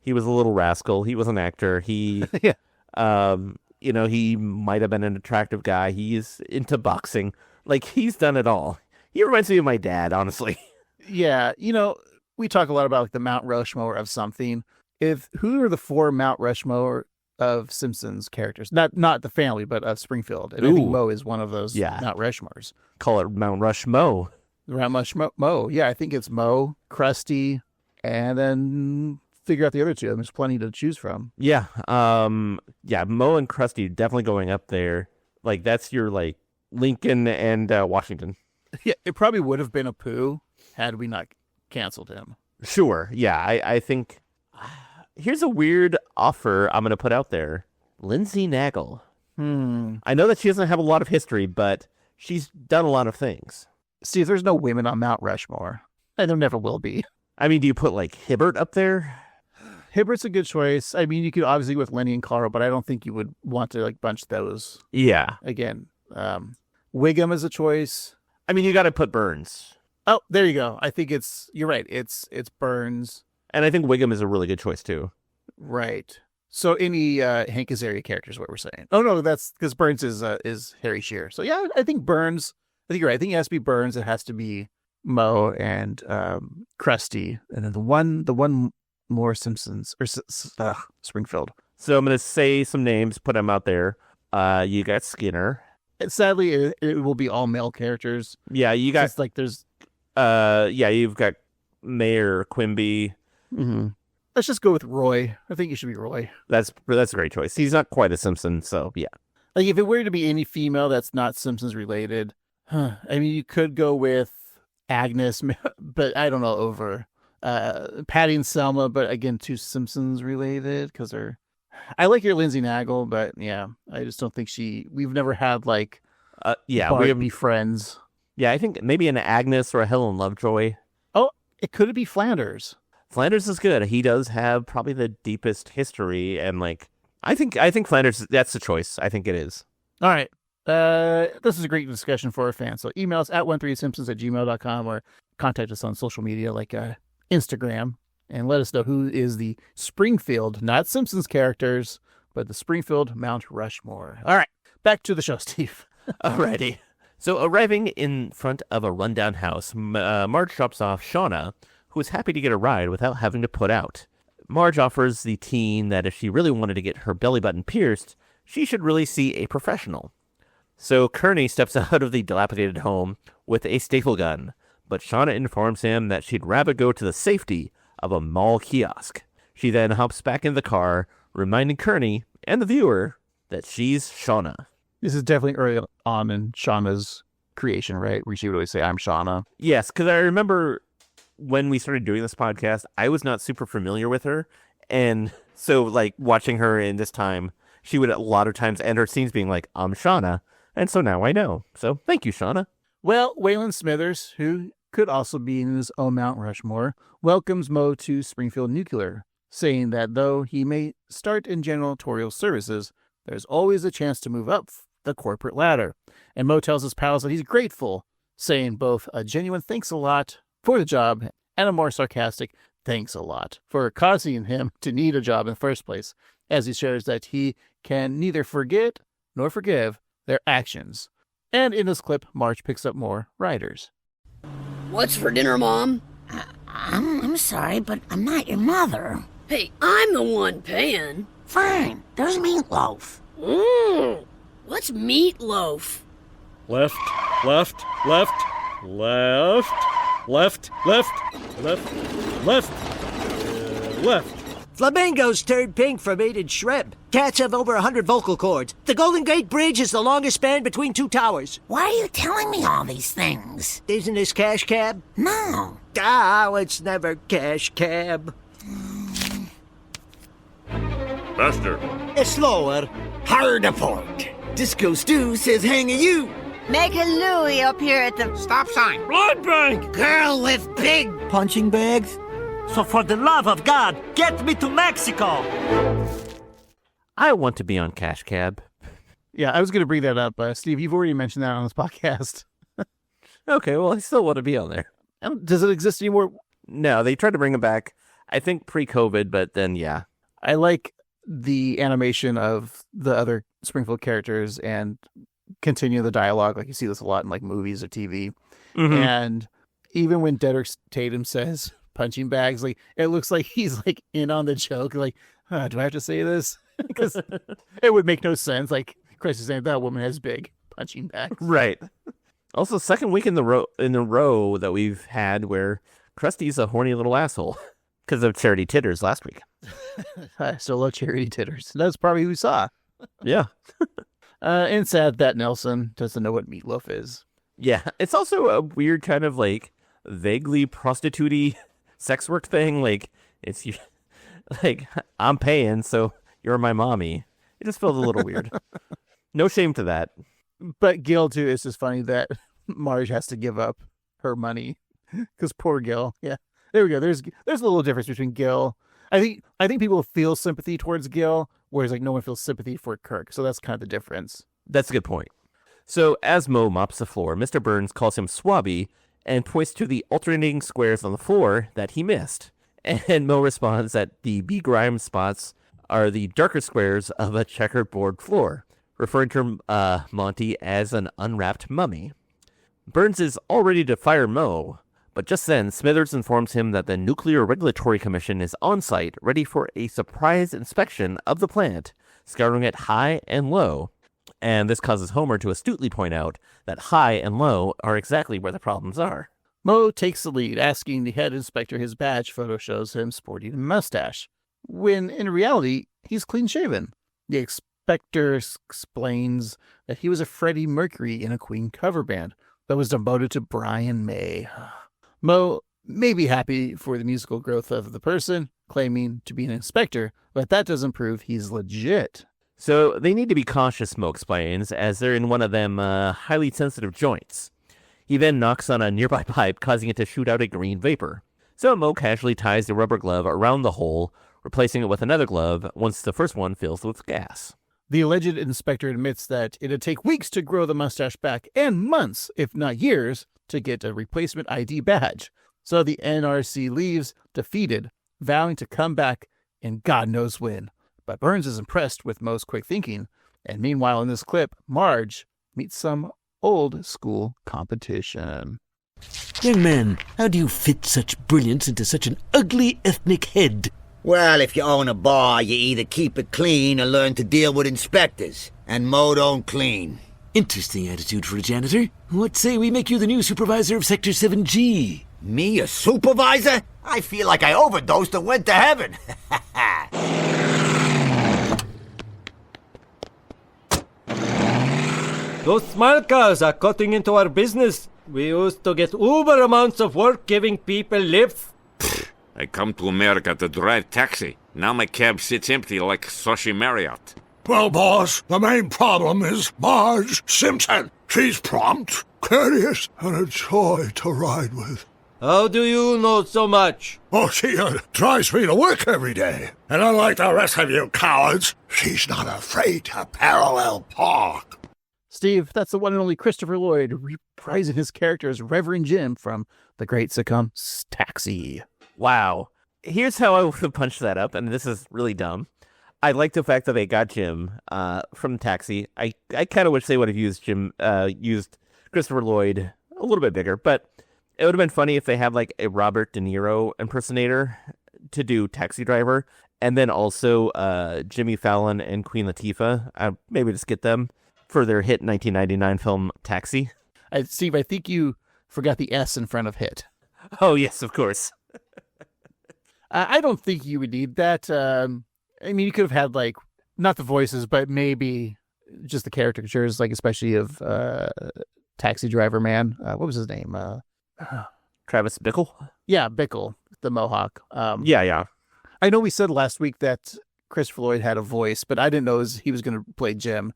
He was a little rascal. He was an actor. He, Yeah. He might have been an attractive guy. He's into boxing. Like, he's done it all. He reminds me of my dad, honestly. Yeah, we talk a lot about like the Mount Rushmore of something. Who are the 4 Mount Rushmore of Simpsons characters? Not the family, but of Springfield. And I think Ooh. Mo is one of those Yeah. Mount Rushmores. Call it Mount Rushmo. Around Mo. Yeah, I think it's Mo, Krusty, and then figure out the other 2. There's plenty to choose from. Yeah. Mo and Krusty definitely going up there. Like, that's your, like, Lincoln and Washington. Yeah, it probably would have been a Pooh had we not canceled him. Sure. Yeah, I think... Here's a weird offer I'm going to put out there. Lindsay Nagel. I know that she doesn't have a lot of history, but she's done a lot of things. Steve, there's no women on Mount Rushmore. And there never will be. I mean, do you put, like, Hibbert up there? Hibbert's a good choice. I mean, you could obviously with Lenny and Carl, but I don't think you would want to, like, bunch those. Yeah. Again, Wiggum is a choice. I mean, you got to put Burns. Oh, there you go. I think you're right. It's Burns. And I think Wiggum is a really good choice, too. Right. So any Hank Azaria character is what we're saying. Oh, no, that's because Burns is Harry Shearer. So, yeah, I think Burns. I think you're right. I think it has to be Burns. It has to be Mo and Krusty. And then the one more Simpsons or Springfield. So I'm going to say some names, put them out there. You got Skinner. And sadly, it will be all male characters. Yeah, you got... Just like there's... you've got Mayor Quimby. Mm-hmm. Let's just go with Roy. I think it should be Roy. That's a great choice. He's not quite a Simpson, so yeah. Like if it were to be any female that's not Simpsons related, I mean, you could go with Agnes, but I don't know, over Patty and Selma, but again, too Simpsons related because they're... I like your Lindsay Nagel, but yeah, I just don't think we've never had like Barbie friends. Yeah, I think maybe an Agnes or a Helen Lovejoy. Oh, it could be Flanders. Flanders is good. He does have probably the deepest history, and like I think Flanders, that's the choice. I think it is. All right. This is a great discussion for our fans. So email us at 13simpsons@gmail.com or contact us on social media like Instagram and let us know who is the Springfield, not Simpsons characters, but the Springfield Mount Rushmore. All right. Back to the show, Steve. Alrighty. So arriving in front of a rundown house, Marge drops off Shauna, who is happy to get a ride without having to put out. Marge offers the teen that if she really wanted to get her belly button pierced, she should really see a professional. So Kearney steps out of the dilapidated home with a staple gun, but Shauna informs him that she'd rather go to the safety of a mall kiosk. She then hops back in the car, reminding Kearney and the viewer that she's Shauna. This is definitely early on in Shauna's creation, right? Where she would always say, I'm Shauna. Yes, because I remember when we started doing this podcast, I was not super familiar with her. And so, like, watching her in this time, she would a lot of times end her scenes being like, I'm Shauna. And so now I know. So thank you, Shauna. Well, Waylon Smithers, who could also be in his own Mount Rushmore, welcomes Mo to Springfield Nuclear, saying that though he may start in janitorial services, there's always a chance to move up the corporate ladder. And Mo tells his pals that he's grateful, saying both a genuine thanks a lot for the job and a more sarcastic thanks a lot for causing him to need a job in the first place, as he shares that he can neither forget nor forgive their actions. And in this clip, Marge picks up more riders. What's for dinner, Mom? I'm sorry, but I'm not your mother. Hey, I'm the one paying. Fine, there's meatloaf. What's meatloaf? Left, left, left, left, left, left, left, left, left. Flamingos turn pink from eating shrimp. Cats have over 100 vocal cords. The Golden Gate Bridge is the longest span between 2 towers. Why are you telling me all these things? Isn't this cash cab? No. Oh, it's never cash cab. Faster. It's slower. Hard a port. Disco Stew says hang a you. Make a Louie up here at the stop sign. Blood bank. Girl with big punching bags. So for the love of God, get me to Mexico. I want to be on Cash Cab. Yeah, I was going to bring that up. Steve, you've already mentioned that on this podcast. Okay, well, I still want to be on there. Does it exist anymore? No, they tried to bring it back. I think pre-COVID, but then yeah. I like the animation of the other Springfield characters and continue the dialogue. Like you see this a lot in like movies or TV. Mhm. And even when Dedrick Tatum says punching bags, like it looks like he's like in on the joke. Like, do I have to say this? Because it would make no sense. Like Chris is saying that woman has big punching bags. Right. Also, second week in a row that we've had where Krusty's a horny little asshole because of Charity Titters last week. I still love Charity Titters. That's probably who we saw. Yeah. And sad that Nelson doesn't know what meatloaf is. Yeah. It's also a weird kind of like vaguely prostitute-y sex work thing. Like, it's like, I'm paying, so you're my mommy. It just feels a little weird. No shame to that. But Gil, too, it's just funny that Marge has to give up her money because poor Gil. Yeah, there we go. There's a little difference between Gil. I think people feel sympathy towards Gil, whereas like no one feels sympathy for Kirk. So that's kind of the difference. That's a good point. So as Mo mops the floor, Mr. Burns calls him Swabby and points to the alternating squares on the floor that he missed. And Mo responds that the begrimed spots are the darker squares of a checkerboard floor, referring to Monty as an unwrapped mummy. Burns is all ready to fire Mo, but just then Smithers informs him that the Nuclear Regulatory Commission is on site, ready for a surprise inspection of the plant, scouring it high and low. And this causes Homer to astutely point out that high and low are exactly where the problems are. Mo takes the lead, asking the head inspector his badge photo shows him sporting a mustache, when in reality, he's clean-shaven. The inspector explains that he was a Freddie Mercury in a Queen cover band that was devoted to Brian May. Mo may be happy for the musical growth of the person, claiming to be an inspector, but that doesn't prove he's legit. So they need to be cautious, Mo explains, as they're in one of them highly sensitive joints. He then knocks on a nearby pipe, causing it to shoot out a green vapor. So Mo casually ties the rubber glove around the hole, replacing it with another glove once the first one fills with gas. The alleged inspector admits that it'd take weeks to grow the mustache back and months, if not years, to get a replacement ID badge. So the NRC leaves, defeated, vowing to come back and God knows when. But Burns is impressed with Mo's quick thinking, and meanwhile in this clip, Marge meets some old school competition. Young man, how do you fit such brilliance into such an ugly ethnic head? Well, if you own a bar, you either keep it clean or learn to deal with inspectors. And Mo don't clean. Interesting attitude for a janitor. What say we make you the new supervisor of Sector 7G? Me, a supervisor? I feel like I overdosed and went to heaven. Those smile cars are cutting into our business. We used to get uber amounts of work giving people lifts. I come to America to drive taxi. Now my cab sits empty like Sashi Marriott. Well, boss, the main problem is Marge Simpson. She's prompt, courteous, and a joy to ride with. How do you know so much? Oh, she drives me to work every day. And unlike the rest of you cowards, she's not afraid to parallel park. Steve, that's the one and only Christopher Lloyd reprising his character as Reverend Jim from the great sitcom Taxi. Wow. Here's how I would have punched that up, and this is really dumb. I like the fact that they got Jim from Taxi. I kind of wish they would have used Christopher Lloyd a little bit bigger, but it would have been funny if they had like a Robert De Niro impersonator to do Taxi Driver, and then also Jimmy Fallon and Queen Latifah. Maybe just get them for their hit 1999 film Taxi. Steve, I think you forgot the S in front of hit. Oh, yes, of course. I don't think you would need that. I mean, you could have had, like, not the voices, but maybe just the caricatures, like, especially of Taxi Driver Man. What was his name? Travis Bickle? Yeah, Bickle, the Mohawk. Yeah. I know we said last week that Christopher Lloyd had a voice, but I didn't know he was going to play Jim.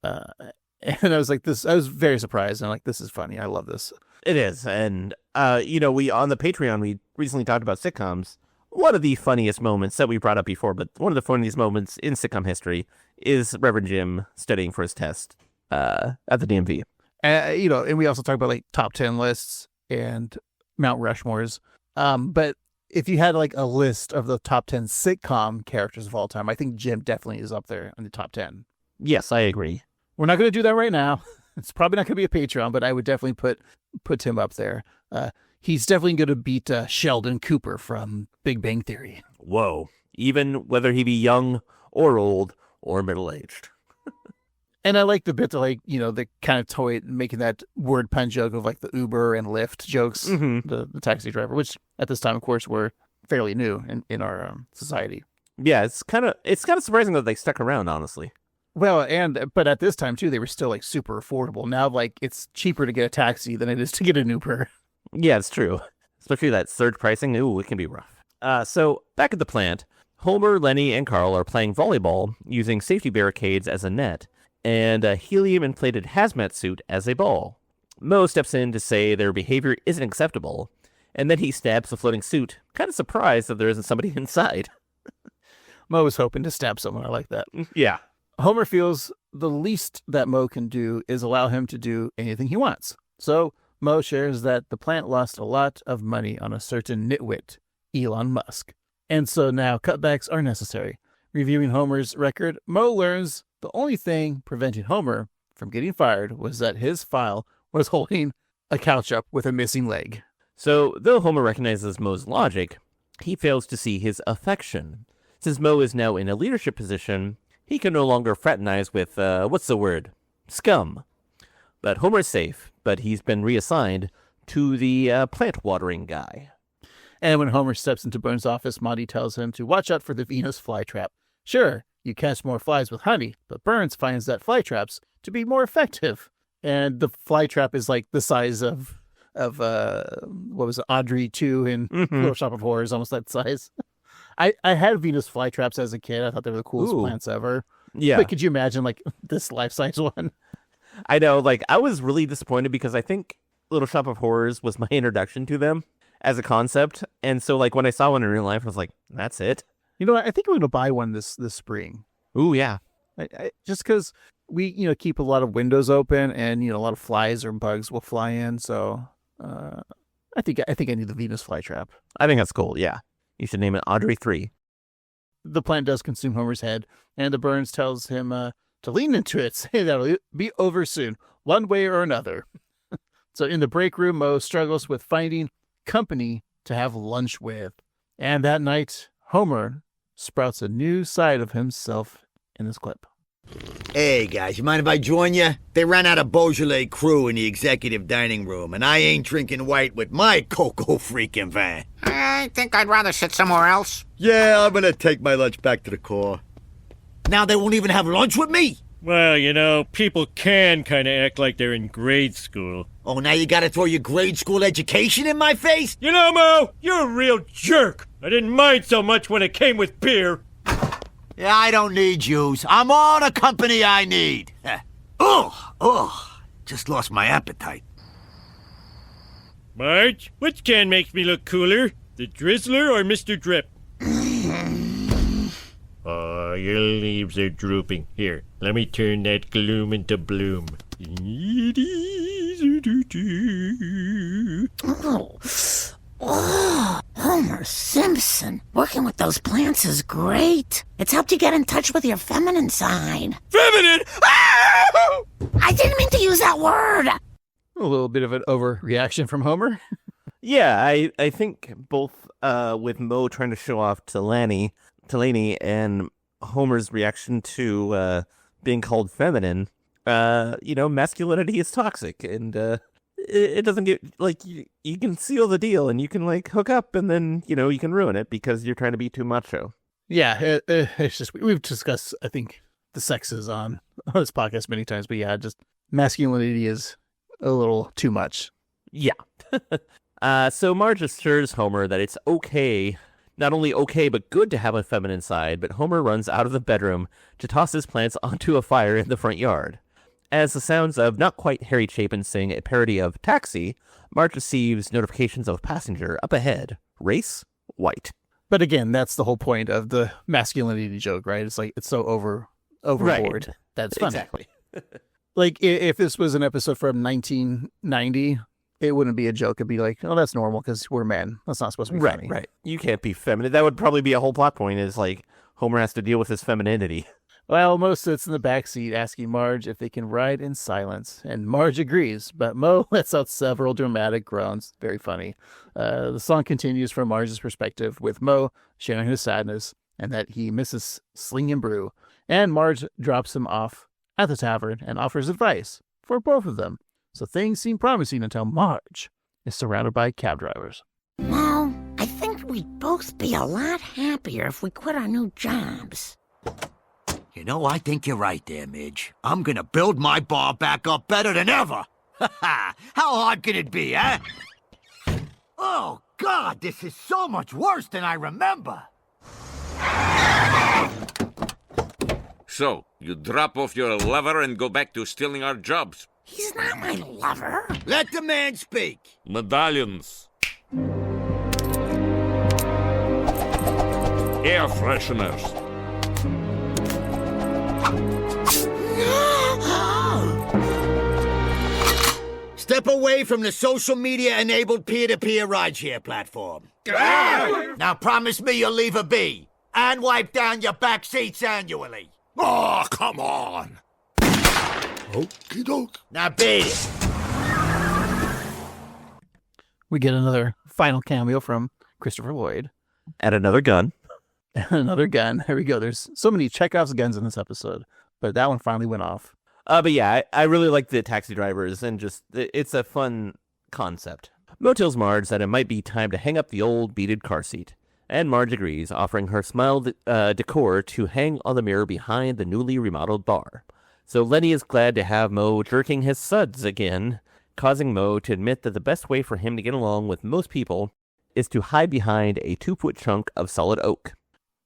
And I was like, I was very surprised. I'm like, this is funny. I love this. It is. And, we on the Patreon, we recently talked about sitcoms. One of the funniest moments that we brought up before, but one of the funniest moments in sitcom history is Reverend Jim studying for his test at the DMV. And we also talk about like top 10 lists and Mount Rushmores. But if you had like a list of the top 10 sitcom characters of all time, I think Jim definitely is up there in the top 10. Yes, I agree. We're not going to do that right now. It's probably not going to be a Patreon, but I would definitely put Tim up there. He's definitely going to beat Sheldon Cooper from Big Bang Theory. Whoa. Even whether he be young or old or middle-aged. And I like the bit that, like, you know, the kind of toy making that word pun joke of like the Uber and Lyft jokes, the taxi driver, which at this time, of course, were fairly new in our society. Yeah, it's kind of surprising that they stuck around, honestly. Well, but at this time too, they were still like super affordable. Now, like, it's cheaper to get a taxi than it is to get an Uber. Yeah, it's true. Especially that surge pricing. Ooh, it can be rough. So back at the plant, Homer, Lenny, and Carl are playing volleyball using safety barricades as a net and a helium-inflated hazmat suit as a ball. Mo steps in to say their behavior isn't acceptable, and then he stabs the floating suit, kind of surprised that there isn't somebody inside. Mo was hoping to stab someone. I like that. Yeah. Homer feels the least that Mo can do is allow him to do anything he wants. So Mo shares that the plant lost a lot of money on a certain nitwit, Elon Musk. And so now cutbacks are necessary. Reviewing Homer's record, Mo learns the only thing preventing Homer from getting fired was that his file was holding a couch up with a missing leg. So, though Homer recognizes Mo's logic, he fails to see his affection. Since Mo is now in a leadership position, he can no longer fraternize with, scum. But Homer's safe, but he's been reassigned to the plant watering guy. And when Homer steps into Burns' office, Monty tells him to watch out for the Venus flytrap. Sure, you catch more flies with honey, but Burns finds that flytraps to be more effective. And the flytrap is like the size of what was it, Audrey 2 in Little Shop of Horrors, almost that size. I had Venus flytraps as a kid. I thought they were the coolest plants ever. Yeah. But could you imagine like this life-size one? I know, like, I was really disappointed because I think Little Shop of Horrors was my introduction to them as a concept. And so, like, when I saw one in real life, I was like, that's it. You know what? I think I'm going to buy one this spring. Ooh, yeah. Just because we, keep a lot of windows open and, a lot of flies or bugs will fly in. So I think I need the Venus flytrap. I think that's cool, yeah. You should name it Audrey 3. The plant does consume Homer's head, and the Burns tells him to lean into it, say that'll be over soon, one way or another. So in the break room, Mo struggles with finding company to have lunch with. And that night, Homer sprouts a new side of himself in this clip. Hey, guys, you mind if I join you? They ran out of Beaujolais crew in the executive dining room, and I ain't drinking white with my cocoa freaking van. I think I'd rather sit somewhere else. Yeah, I'm gonna take my lunch back to the car. Now they won't even have lunch with me? Well, people can kind of act like they're in grade school. Oh, now you gotta throw your grade school education in my face? Mo, you're a real jerk. I didn't mind so much when it came with beer. Yeah, I don't need yous. I'm all the company I need. Just lost my appetite. Marge, which can makes me look cooler? The Drizzler or Mr. Drip? Oh, your leaves are drooping. Here, let me turn that gloom into bloom. Oh, Homer Simpson. Working with those plants is great. It's helped you get in touch with your feminine side. Feminine? I didn't mean to use that word. A little bit of an overreaction from Homer. Yeah, I think both with Mo trying to show off to Laney and Homer's reaction to being called feminine, masculinity is toxic, and it doesn't get, like, you can seal the deal and you can, like, hook up and then, you can ruin it because you're trying to be too macho. Yeah, it's just, we've discussed, I think, the sexes on this podcast many times, but yeah, just masculinity is a little too much. Yeah. So Marge assures Homer that it's okay, not only okay, but good to have a feminine side, but Homer runs out of the bedroom to toss his plants onto a fire in the front yard. As the sounds of not quite Harry Chapin sing a parody of Taxi, Marge receives notifications of a passenger up ahead. Race? White. But again, that's the whole point of the masculinity joke, right? It's like, it's so overboard. Right. That's funny. Exactly. Like, if this was an episode from 1990, it wouldn't be a joke. It'd be like, oh, that's normal because we're men. That's not supposed to be funny. Right. You can't be feminine. That would probably be a whole plot point is like Homer has to deal with his femininity. Well, Mo sits in the back seat asking Marge if they can ride in silence, and Marge agrees, but Mo lets out several dramatic groans. Very funny. The song continues from Marge's perspective, with Mo sharing his sadness and that he misses Sling and Brew, and Marge drops him off at the tavern and offers advice for both of them. So things seem promising until Marge is surrounded by cab drivers. Mo, I think we'd both be a lot happier if we quit our new jobs. You know, I think you're right there, Midge. I'm gonna build my bar back up better than ever. Ha ha! How hard can it be, huh? Oh, God, this is so much worse than I remember. So, you drop off your lover and go back to stealing our jobs. He's not my lover. Let the man speak. Medallions. Air fresheners. Step away from the social media-enabled peer-to-peer rideshare platform. Now promise me you'll leave a be and wipe down your back seats annually. Oh, come on. Okie doke. Now beat it. We get another final cameo from Christopher Lloyd. And another gun. Another gun. Here we go. There's so many Chekhov's guns in this episode, but that one finally went off. But yeah, I really like the taxi drivers, and just, it's a fun concept. Mo tells Marge that it might be time to hang up the old beaded car seat, and Marge agrees, offering her smile decor to hang on the mirror behind the newly remodeled bar. So Lenny is glad to have Mo jerking his suds again, causing Mo to admit that the best way for him to get along with most people is to hide behind a 2-foot chunk of solid oak.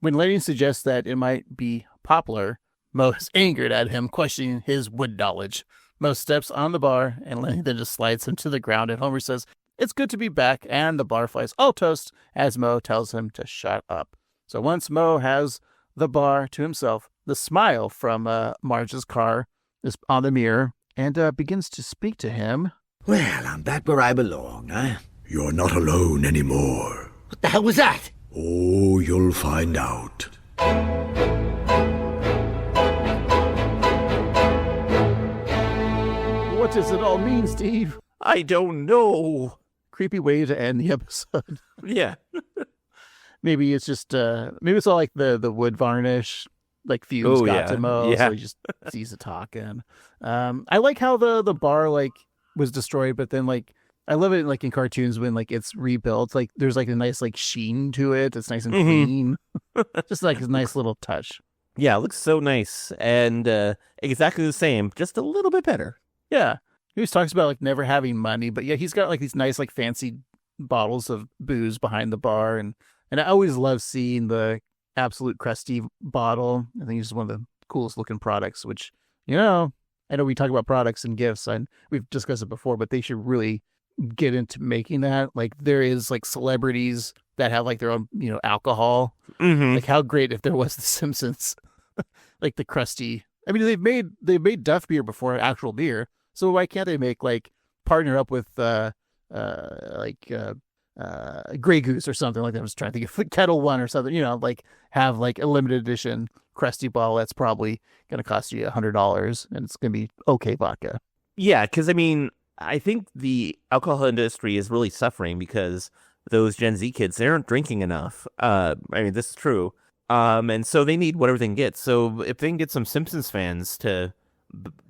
When Lenny suggests that it might be poplar, Mo is angered at him, questioning his wood knowledge. Mo steps on the bar, and Lenny then just slides him to the ground, and Homer says, "It's good to be back," and the bar flies all toast as Mo tells him to shut up. So once Mo has the bar to himself, the smile from Marge's car is on the mirror and begins to speak to him. Well, I'm back where I belong, huh? You're not alone anymore. What the hell was that? Oh, you'll find out. What does it all mean, Steve? I don't know. Creepy way to end the episode. Yeah. Maybe it's just, maybe it's all like the wood varnish, like fumes got to Mo, so he just sees it talking. I like how the bar, like, was destroyed, but then, like, I love it, like, in cartoons when, like, it's rebuilt. Like, there's, like, a nice, like, sheen to it. It's nice and clean. Just, like, a nice little touch. Yeah, it looks so nice. And exactly the same, just a little bit better. Yeah. He always talks about, like, never having money, but yeah, he's got, like, these nice, like, fancy bottles of booze behind the bar, and I always love seeing the Absolute Crusty bottle. I think it's just one of the coolest looking products, which, you know, I know we talk about products and gifts, and we've discussed it before, but they should really get into making that. Like, there is, like, celebrities that have, like, their own, you know, alcohol. Like, how great if there was the Simpsons, like the Crusty. I mean, they've made Duff beer before actual beer, so why can't they make, like, partner up with Grey Goose or something like that? I was trying to think of Kettle One or something, you know, like, have, like, a limited edition Crusty bottle that's probably going to cost you $100, and it's going to be okay vodka. Yeah, because, I mean, I think the alcohol industry is really suffering because those Gen Z kids, they aren't drinking enough. I mean, this is true. And so they need whatever they can get. So if they can get some Simpsons fans to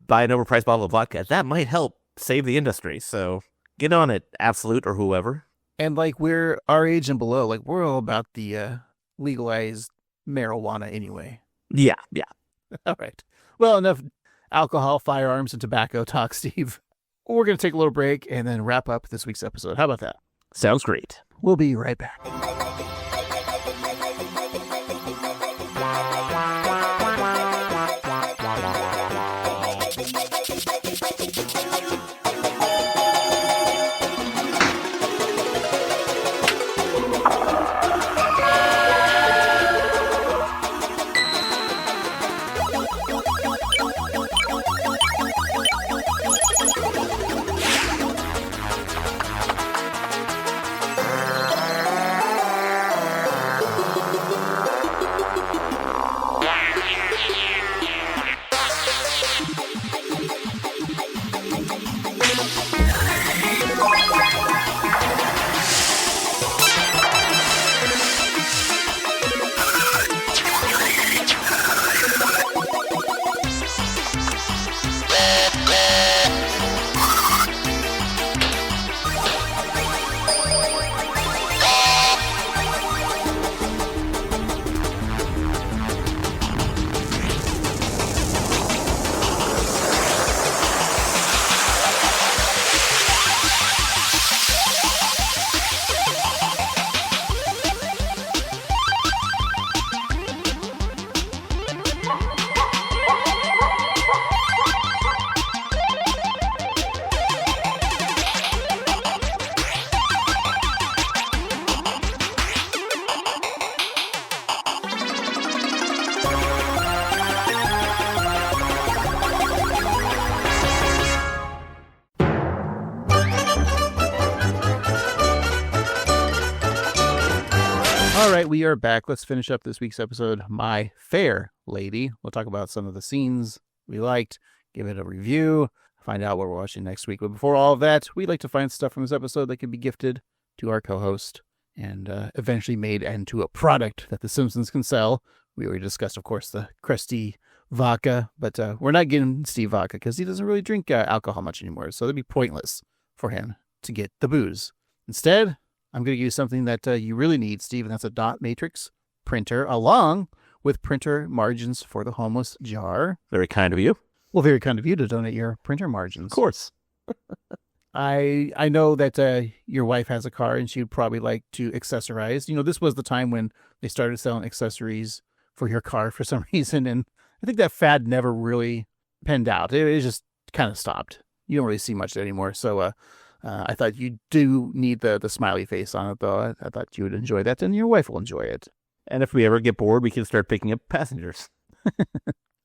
buy an overpriced bottle of vodka, that might help save the industry. So get on it, Absolute or whoever. And, like, we're our age and below. Like, we're all about the legalized marijuana anyway. Yeah. All right. Well, enough alcohol, firearms, and tobacco talk, Steve. We're going to take a little break and then wrap up this week's episode. How about that? Sounds great. We'll be right back. All right, we are back. Let's finish up this week's episode, My Fair Lady. We'll talk about some of the scenes we liked, give it a review, find out what we're watching next week. But before all of that, we'd like to find stuff from this episode that can be gifted to our co-host and eventually made into a product that the Simpsons can sell. We already discussed, of course, the crusty vodka, but we're not getting Steve vodka because he doesn't really drink alcohol much anymore. So it'd be pointless for him to get the booze. Instead, I'm going to give you something that you really need, Steve, and that's a dot matrix printer along with printer margins for the homeless jar. Very kind of you. Well, very kind of you to donate your printer margins. Of course. I know that your wife has a car and she would probably like to accessorize. You know, this was the time when they started selling accessories for your car for some reason, and I think that fad never really panned out. It just kind of stopped. You don't really see much anymore. So I thought you do need the smiley face on it, though. I thought you would enjoy that, and your wife will enjoy it. And if we ever get bored, we can start picking up passengers.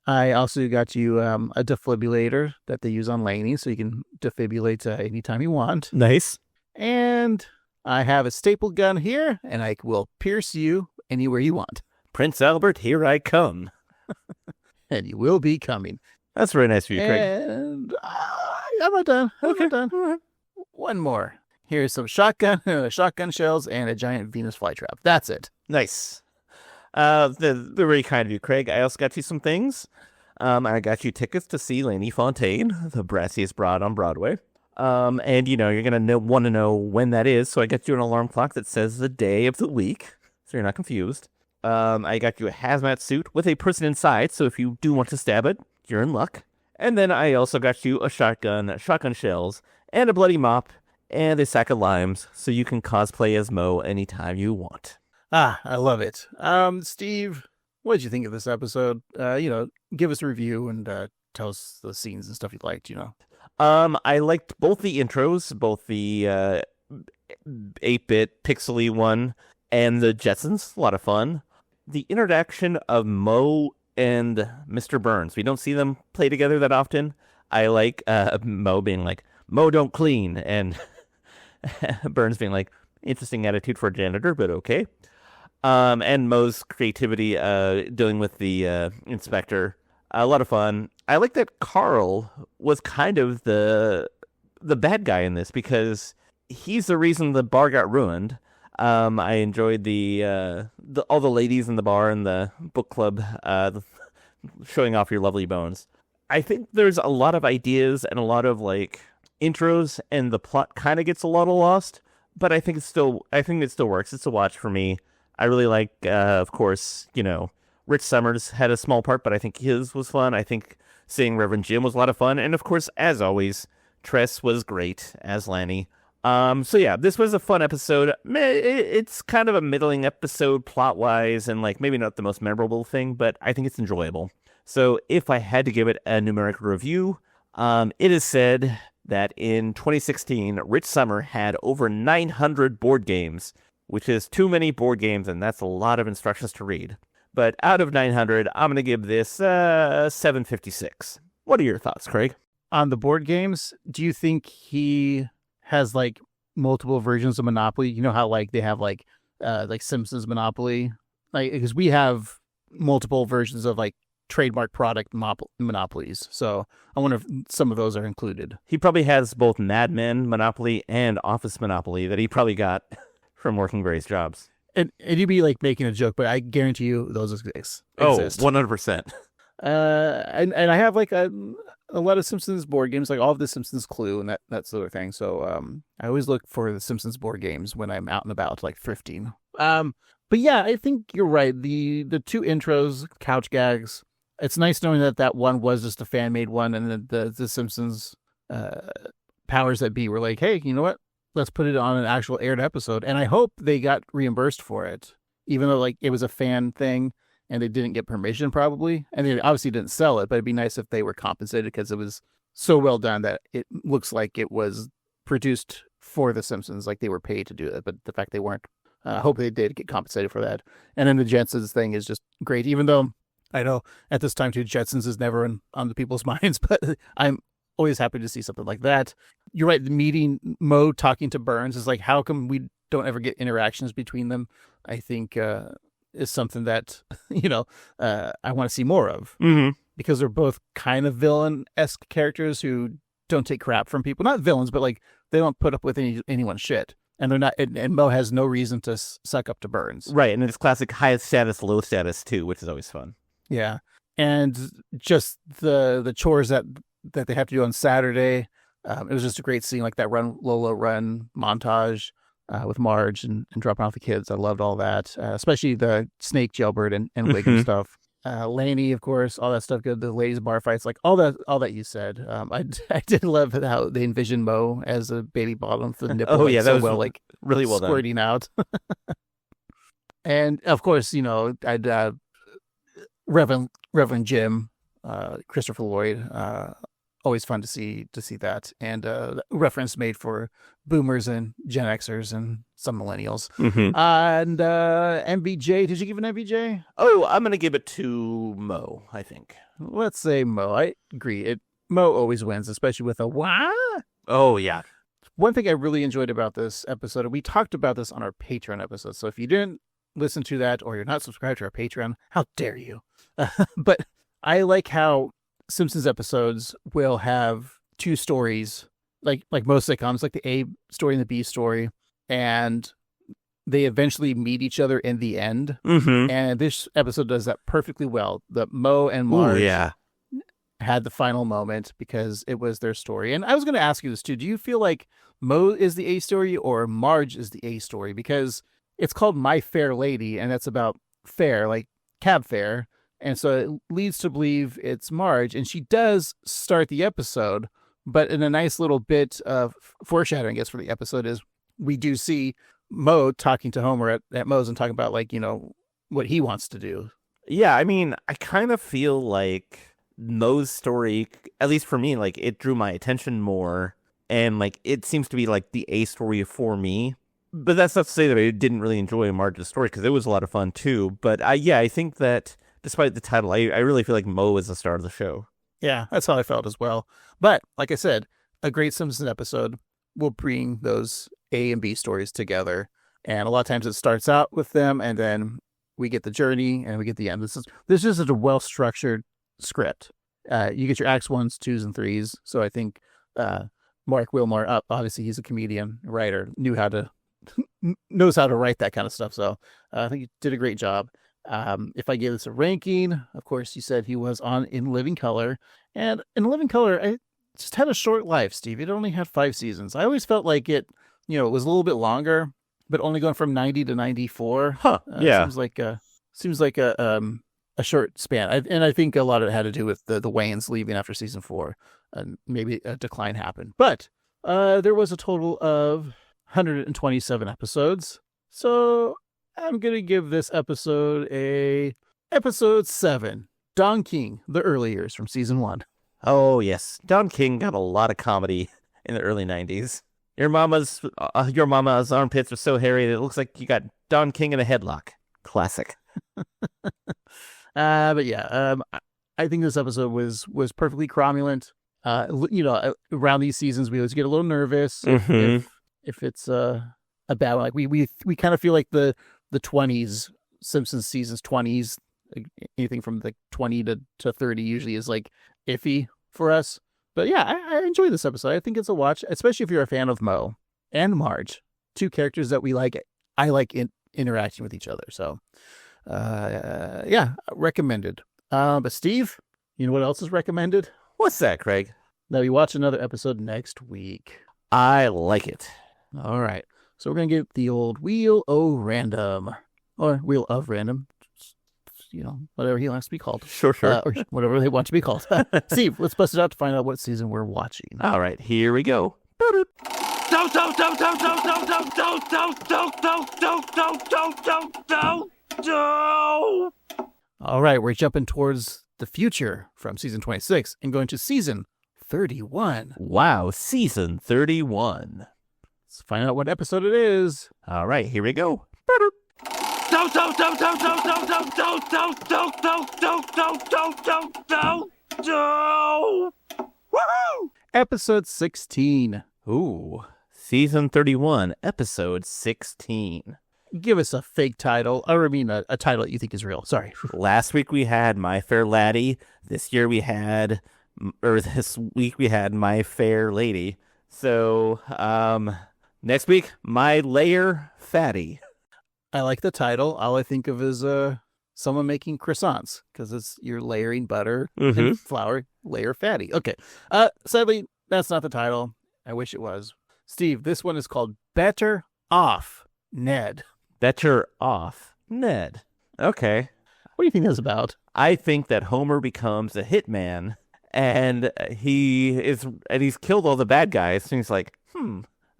I also got you a defibrillator that they use on Lainey, so you can defibrillate anytime you want. Nice. And I have a staple gun here, and I will pierce you anywhere you want. Prince Albert, here I come. And you will be coming. That's very nice of you, Craig. And I'm not done. I'm not done. All right. One more. Here's some shotgun shells and a giant Venus flytrap. That's it. Nice. They're very kind of you, Craig. I also got you some things. I got you tickets to see Lainey Fontaine, the brassiest broad on Broadway. And, you know, you're going to want to know when that is, so I got you an alarm clock that says the day of the week, so you're not confused. I got you a hazmat suit with a person inside, so if you do want to stab it, you're in luck. And then I also got you a shotgun shells, and a bloody mop, and a sack of limes, so you can cosplay as Mo anytime you want. I love it. Steve, what did you think of this episode? Give us a review and tell us the scenes and stuff you liked, I liked both the intros, both the 8-bit pixely one and the Jetsons. A lot of fun. The introduction of Mo and Mr. Burns. We don't see them play together that often. I like Mo being like, Mo don't clean, and Burns being like, interesting attitude for a janitor, but okay. And Mo's creativity dealing with the inspector. A lot of fun. I like that Carl was kind of the bad guy in this because he's the reason the bar got ruined. I enjoyed all the ladies in the bar and the book club showing off your lovely bones. I think there's a lot of ideas and a lot of intros, and the plot kind of gets a little lost, but I think it still works. It's a watch for me. I really like, of course, Rich Summers had a small part, but I think his was fun. I think seeing Reverend Jim was a lot of fun. And of course, as always, Tress was great as Lanny. So yeah, this was a fun episode. It's kind of a middling episode plot-wise and maybe not the most memorable thing, but I think it's enjoyable. So if I had to give it a numeric review, it is said that in 2016, Rich Summer had over 900 board games, which is too many board games, and that's a lot of instructions to read. But out of 900, I'm going to give this 756. What are your thoughts, Craig? On the board games, do you think he has multiple versions of Monopoly? You know how they have Simpsons Monopoly? Because we have multiple versions of trademark product monopolies. So I wonder if some of those are included. He probably has both Mad Men Monopoly and Office Monopoly that he probably got from working various jobs. And you'd be making a joke, but I guarantee you those exist. Oh, 100%. And I have a lot of Simpsons board games, all of the Simpsons Clue and that sort of thing. So I always look for the Simpsons board games when I'm out and about, thrifting. But yeah, I think you're right. The two intros, couch gags. It's nice knowing that one was just a fan made one, and the Simpsons powers that be were hey, you know what? Let's put it on an actual aired episode. And I hope they got reimbursed for it, even though it was a fan thing and they didn't get permission probably. And they obviously didn't sell it, but it'd be nice if they were compensated because it was so well done that it looks like it was produced for the Simpsons, they were paid to do it. But the fact they weren't, I hope they did get compensated for that. And then the Jetsons thing is just great, even though I know at this time too, Jetsons is never on the people's minds, but I'm always happy to see something like that. You're right. The meeting, Mo talking to Burns is how come we don't ever get interactions between them, I think is something that, I want to see more of. Mm-hmm. Because they're both kind of villain-esque characters who don't take crap from people. Not villains, but like they don't put up with anyone's shit. And they're not. And Mo has no reason to suck up to Burns. Right, and it's classic high status, low status too, which is always fun. Yeah, and just the chores that they have to do on Saturday. It was just a great scene, like that Lolo run montage with Marge and dropping off the kids. I loved all that, especially the snake jailbird and wig and stuff. Laney, of course, all that stuff good. The ladies bar fights, like all that you said. I did love how they envisioned Mo as a baby bottom with the nipple. Oh yeah, that was well, like really well squirting done. out. And of course, I'd Reverend Jim, Christopher Lloyd. Always fun to see that, and reference made for boomers and Gen Xers and some millennials. Mm-hmm. And MBJ, did you give an MBJ? Oh, I'm gonna give it to Mo. I think. Let's say Mo. I agree. Mo always wins, especially with a wah. Oh yeah. One thing I really enjoyed about this episode, and we talked about this on our Patreon episode. So if you didn't listen to that, or you're not subscribed to our Patreon, how dare you? But I like how Simpsons episodes will have two stories, like most sitcoms, like the A story and the B story, and they eventually meet each other in the end. Mm-hmm. And this episode does that perfectly well. The Mo and Marge had the final moment because it was their story. And I was going to ask you this too. Do you feel like Mo is the A story or Marge is the A story? Because it's called My Fair Lady, and that's about fare, like cab fare. And so it leads to believe it's Marge, and she does start the episode, but in a nice little bit of foreshadowing, I guess, for the episode is we do see Mo talking to Homer at Moe's and talking about, like, what he wants to do. Yeah, I mean, I kind of feel like Moe's story, at least for me, like, it drew my attention more, and, like, it seems to be, like, the A story for me. But that's not to say that I didn't really enjoy Marge's story, because it was a lot of fun, too. But, I think that despite the title, I really feel like Mo is the star of the show. Yeah, that's how I felt as well. But, like I said, a great Simpsons episode will bring those A and B stories together. And a lot of times it starts out with them, and then we get the journey, and we get the end. This is just a well-structured script. You get your acts 1s, 2s, and 3s. So I think Marc Wilmore, obviously he's a comedian, writer, knows how to write that kind of stuff. So I think he did a great job. If I gave this a ranking, of course, you said he was on In Living Color. And In Living Color, it just had a short life, Steve. It only had 5 seasons. I always felt like it was a little bit longer, but only going from 90 to 94. Yeah. Seems like a short span. And I think a lot of it had to do with the Wayans leaving after season 4. And maybe a decline happened. But there was a total of 127 episodes. So I'm going to give this episode episode 7, Don King, the early years from season 1. Oh, yes. Don King got a lot of comedy in the early 90s. Your mama's armpits are so hairy that it looks like you got Don King in a headlock. Classic. But yeah, I think this episode was perfectly cromulent. Around these seasons, we always get a little nervous if it's a bad one. Like we kind of feel like the 20s, Simpsons seasons 20s, anything from like 20 to 30 usually is like iffy for us. But yeah, I enjoy this episode. I think it's a watch, especially if you're a fan of Mo and Marge, 2 characters that we like. I like interacting with each other. So yeah, recommended. But Steve, you know what else is recommended? What's that, Craig? That we watch another episode next week. I like it. All right. So we're going to get the old Wheel o' Random, or Wheel of Random, whatever he wants to be called. Sure. Or whatever they want to be called. Steve, let's bust it out to find out what season we're watching. All right, here we go. All right, we're jumping towards the future from season 26 and going to season 31. Wow, season 31. Let's find out what episode it is. All right, here we go. Episode 16. Ooh, Season 31, Episode 16. Give us a fake title, or I mean a title that you think is real. Sorry. Last week we had My Fair Laddie. This week we had My Fair Lady. So, next week, My Layer Fatty. I like the title. All I think of is someone making croissants, because you're layering butter and flour, layer fatty. Okay. Sadly, that's not the title. I wish it was. Steve, this one is called Better Off Ned. Better Off Ned. Okay. What do you think that's about? I think that Homer becomes a hitman, and he's killed all the bad guys, and he's like,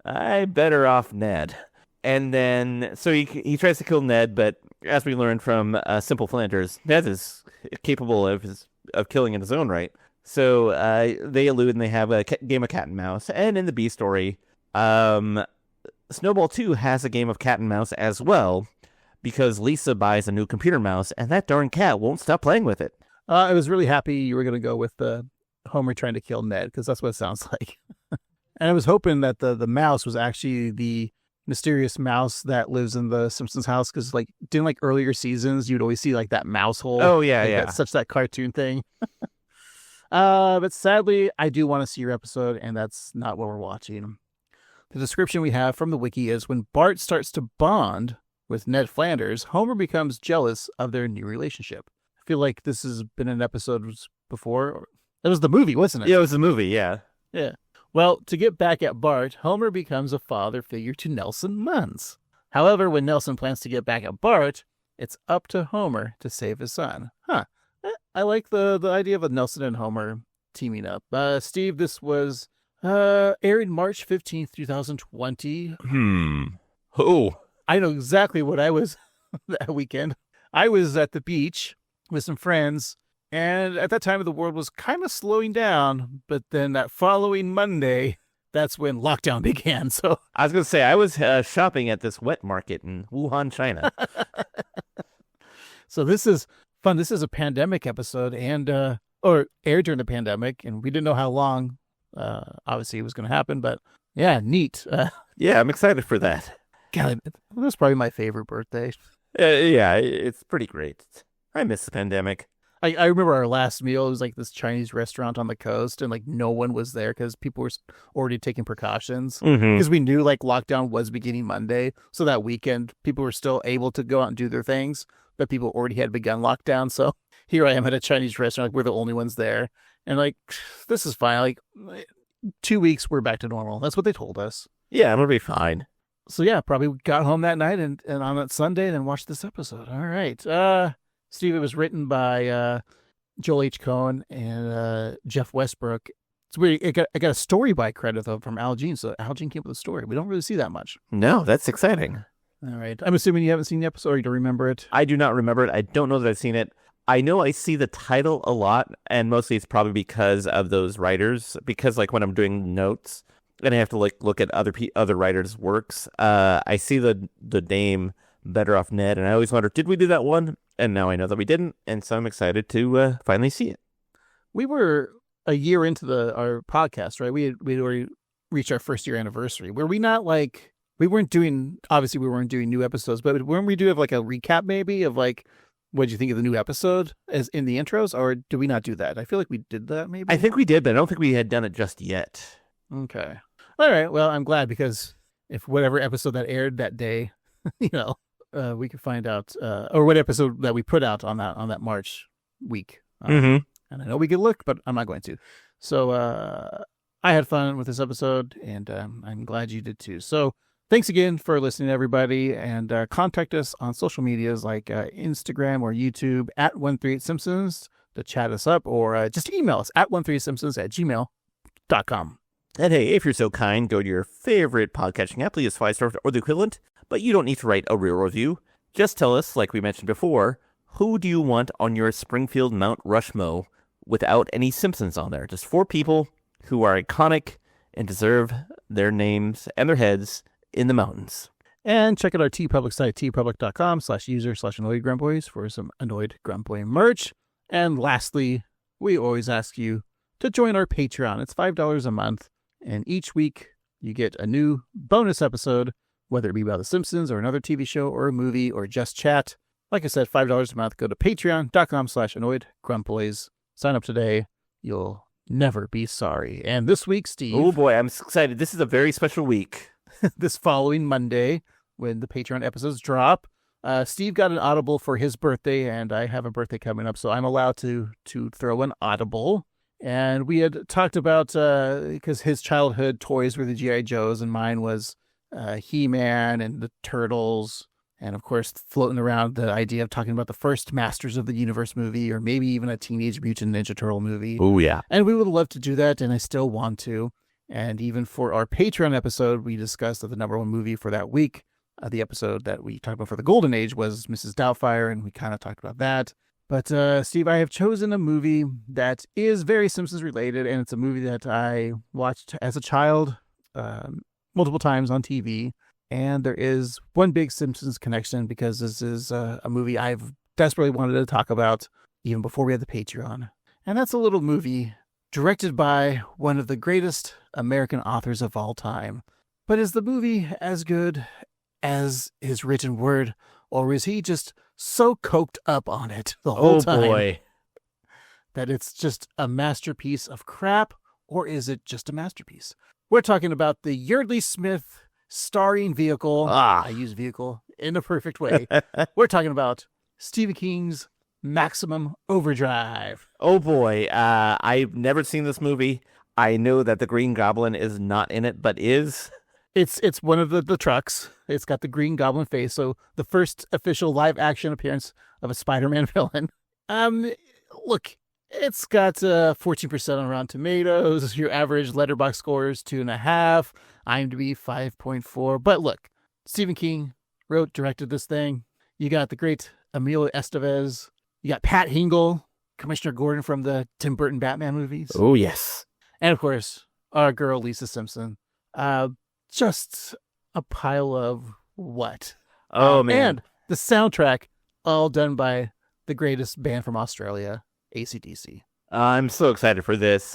I better off Ned. And then, so he tries to kill Ned, but as we learned from Simple Flanders, Ned is capable of killing in his own right. So they elude, and they have a game of cat and mouse. And in the B story, Snowball 2 has a game of cat and mouse as well, because Lisa buys a new computer mouse, and that darn cat won't stop playing with it. I was really happy you were going to go with Homer trying to kill Ned, because that's what it sounds like. And I was hoping that the mouse was actually the mysterious mouse that lives in the Simpsons house, because during earlier seasons, you'd always see that mouse hole. Oh, yeah, yeah. That's such that cartoon thing. But sadly, I do want to see your episode, and that's not what we're watching. The description we have from the wiki is, when Bart starts to bond with Ned Flanders, Homer becomes jealous of their new relationship. I feel like this has been an episode before. It was the movie, wasn't it? Yeah, it was the movie, yeah. Yeah. Well, to get back at Bart, Homer becomes a father figure to Nelson Muntz. However, when Nelson plans to get back at Bart, it's up to Homer to save his son. I like the idea of a Nelson and Homer teaming up. Steve, this was aired March 15th, 2020. Oh. I know exactly what I was that weekend. I was at the beach with some friends, and at that time the world was kind of slowing down, but then that following Monday, that's when lockdown began. So I was going to say, I was shopping at this wet market in Wuhan, China. So this is fun. This is a pandemic episode, and or aired during the pandemic, and we didn't know how long obviously it was going to happen, but yeah, neat. Yeah, I'm excited for that. God, that was probably my favorite birthday. Yeah, it's pretty great. I miss the pandemic. I remember our last meal. It was this Chinese restaurant on the coast, and no one was there because people were already taking precautions. Because we knew lockdown was beginning Monday, so that weekend people were still able to go out and do their things, but people already had begun lockdown. So here I am at a Chinese restaurant. We're the only ones there, and this is fine. 2 weeks, we're back to normal. That's what they told us. Yeah, it'll be fine. So yeah, probably got home that night and on that Sunday and then watched this episode. All right. Steve, it was written by Joel H. Cohen and Jeff Westbrook. It's weird. I got a story by credit, though, from Al Jean. So Al Jean came up with a story. We don't really see that much. No, that's exciting. All right. I'm assuming you haven't seen the episode, or you don't remember it? I do not remember it. I don't know that I've seen it. I know I see the title a lot, and mostly it's probably because of those writers. Because when I'm doing notes and I have to look at other writers' works, I see the name Better Off Ned, and I always wonder, did we do that one? And now I know that we didn't, and so I'm excited to finally see it. We were a year into our podcast, right? We'd already reached our first year anniversary. Were we not we weren't doing new episodes, but weren't we do have a recap maybe of what did you think of the new episode as in the intros, or do we not do that? I feel like we did that maybe. I think we did, but I don't think we had done it just yet. Okay. All right. Well, I'm glad, because if whatever episode that aired that day, we could find out, or what episode that we put out on that March week. And I know we could look, but I'm not going to. So I had fun with this episode, and I'm glad you did too. So thanks again for listening, everybody, and contact us on social medias like Instagram or YouTube at 138Simpsons to chat us up, or just email us at 138simpsons@gmail.com. And hey, if you're so kind, go to your favorite podcasting app, leave us 5 stars or the equivalent, but you don't need to write a real review. Just tell us, like we mentioned before, who do you want on your Springfield Mount Rushmore without any Simpsons on there? Just 4 people who are iconic and deserve their names and their heads in the mountains. And check out our TeePublic site, teepublic.com/user/annoyedgrandboys for some Annoyed Grandboy merch. And lastly, we always ask you to join our Patreon. It's $5 a month. And each week you get a new bonus episode, whether it be about The Simpsons or another TV show or a movie or just chat. Like I said, $5 a month. Go to patreon.com/annoyedgrumpboys. Sign up today. You'll never be sorry. And this week, Steve. Oh boy, I'm excited. This is a very special week. This following Monday, when the Patreon episodes drop, Steve got an Audible for his birthday, and I have a birthday coming up, so I'm allowed to throw an Audible. And we had talked about, because his childhood toys were the G.I. Joes, and mine was He-Man and the Turtles. And of course, floating around the idea of talking about the first Masters of the Universe movie, or maybe even a Teenage Mutant Ninja Turtle movie. Oh, yeah. And we would love to do that, and I still want to. And even for our Patreon episode, we discussed that the number one movie for that week, the episode that we talked about for the Golden Age, was Mrs. Doubtfire, and we kind of talked about that. But, Steve, I have chosen a movie that is very Simpsons related, and it's a movie that I watched as a child multiple times on TV. And there is one big Simpsons connection, because this is a movie I've desperately wanted to talk about even before we had the Patreon. And that's a little movie directed by one of the greatest American authors of all time. But is the movie as good as his written word, or is he just so coked up on it the whole time? Oh boy. That it's just a masterpiece of crap, or is it just a masterpiece? We're talking about the Yeardley Smith starring vehicle. I use vehicle in the perfect way. We're talking about Stephen King's Maximum Overdrive. Oh boy, I've never seen this movie. I know that the Green Goblin is not in it, but is. It's one of the trucks. It's got the Green Goblin face, so the first official live action appearance of a Spider-Man villain. Look, it's got 14% on Rotten Tomatoes. Your average Letterboxd score is 2.5. IMDb 5.4. But look, Stephen King wrote, directed this thing. You got the great Emilio Estevez. You got Pat Hingle, Commissioner Gordon from the Tim Burton Batman movies. Oh, yes. And of course, our girl Lisa Simpson. Just a pile of what? Oh, man. And the soundtrack, all done by the greatest band from Australia, AC/DC. I'm so excited for this.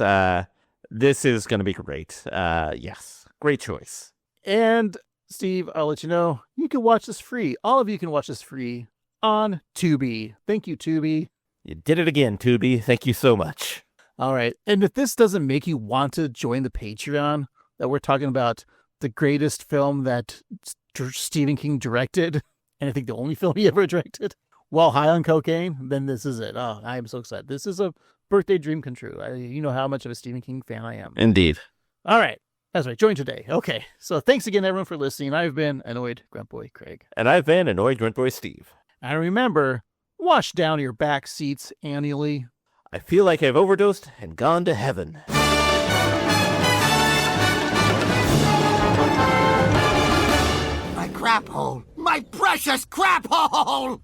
This is going to be great. Yes, great choice. And Steve, I'll let you know, you can watch this free. All of you can watch this free on Tubi. Thank you, Tubi. You did it again, Tubi. Thank you so much. All right. And if this doesn't make you want to join the Patreon, that we're talking about the greatest film that Stephen King directed, and I think the only film he ever directed, while high on cocaine, then this is it. Oh, I am so excited. This is a birthday dream come true. You know how much of a Stephen King fan I am. Indeed. All right. That's right. Join today. Okay. So thanks again, everyone, for listening. I've been Annoyed Grunt Boy Craig. And I've been Annoyed Grunt Boy Steve. And remember, wash down your back seats annually. I feel like I've overdosed and gone to heaven. My crap hole! My precious crap hole!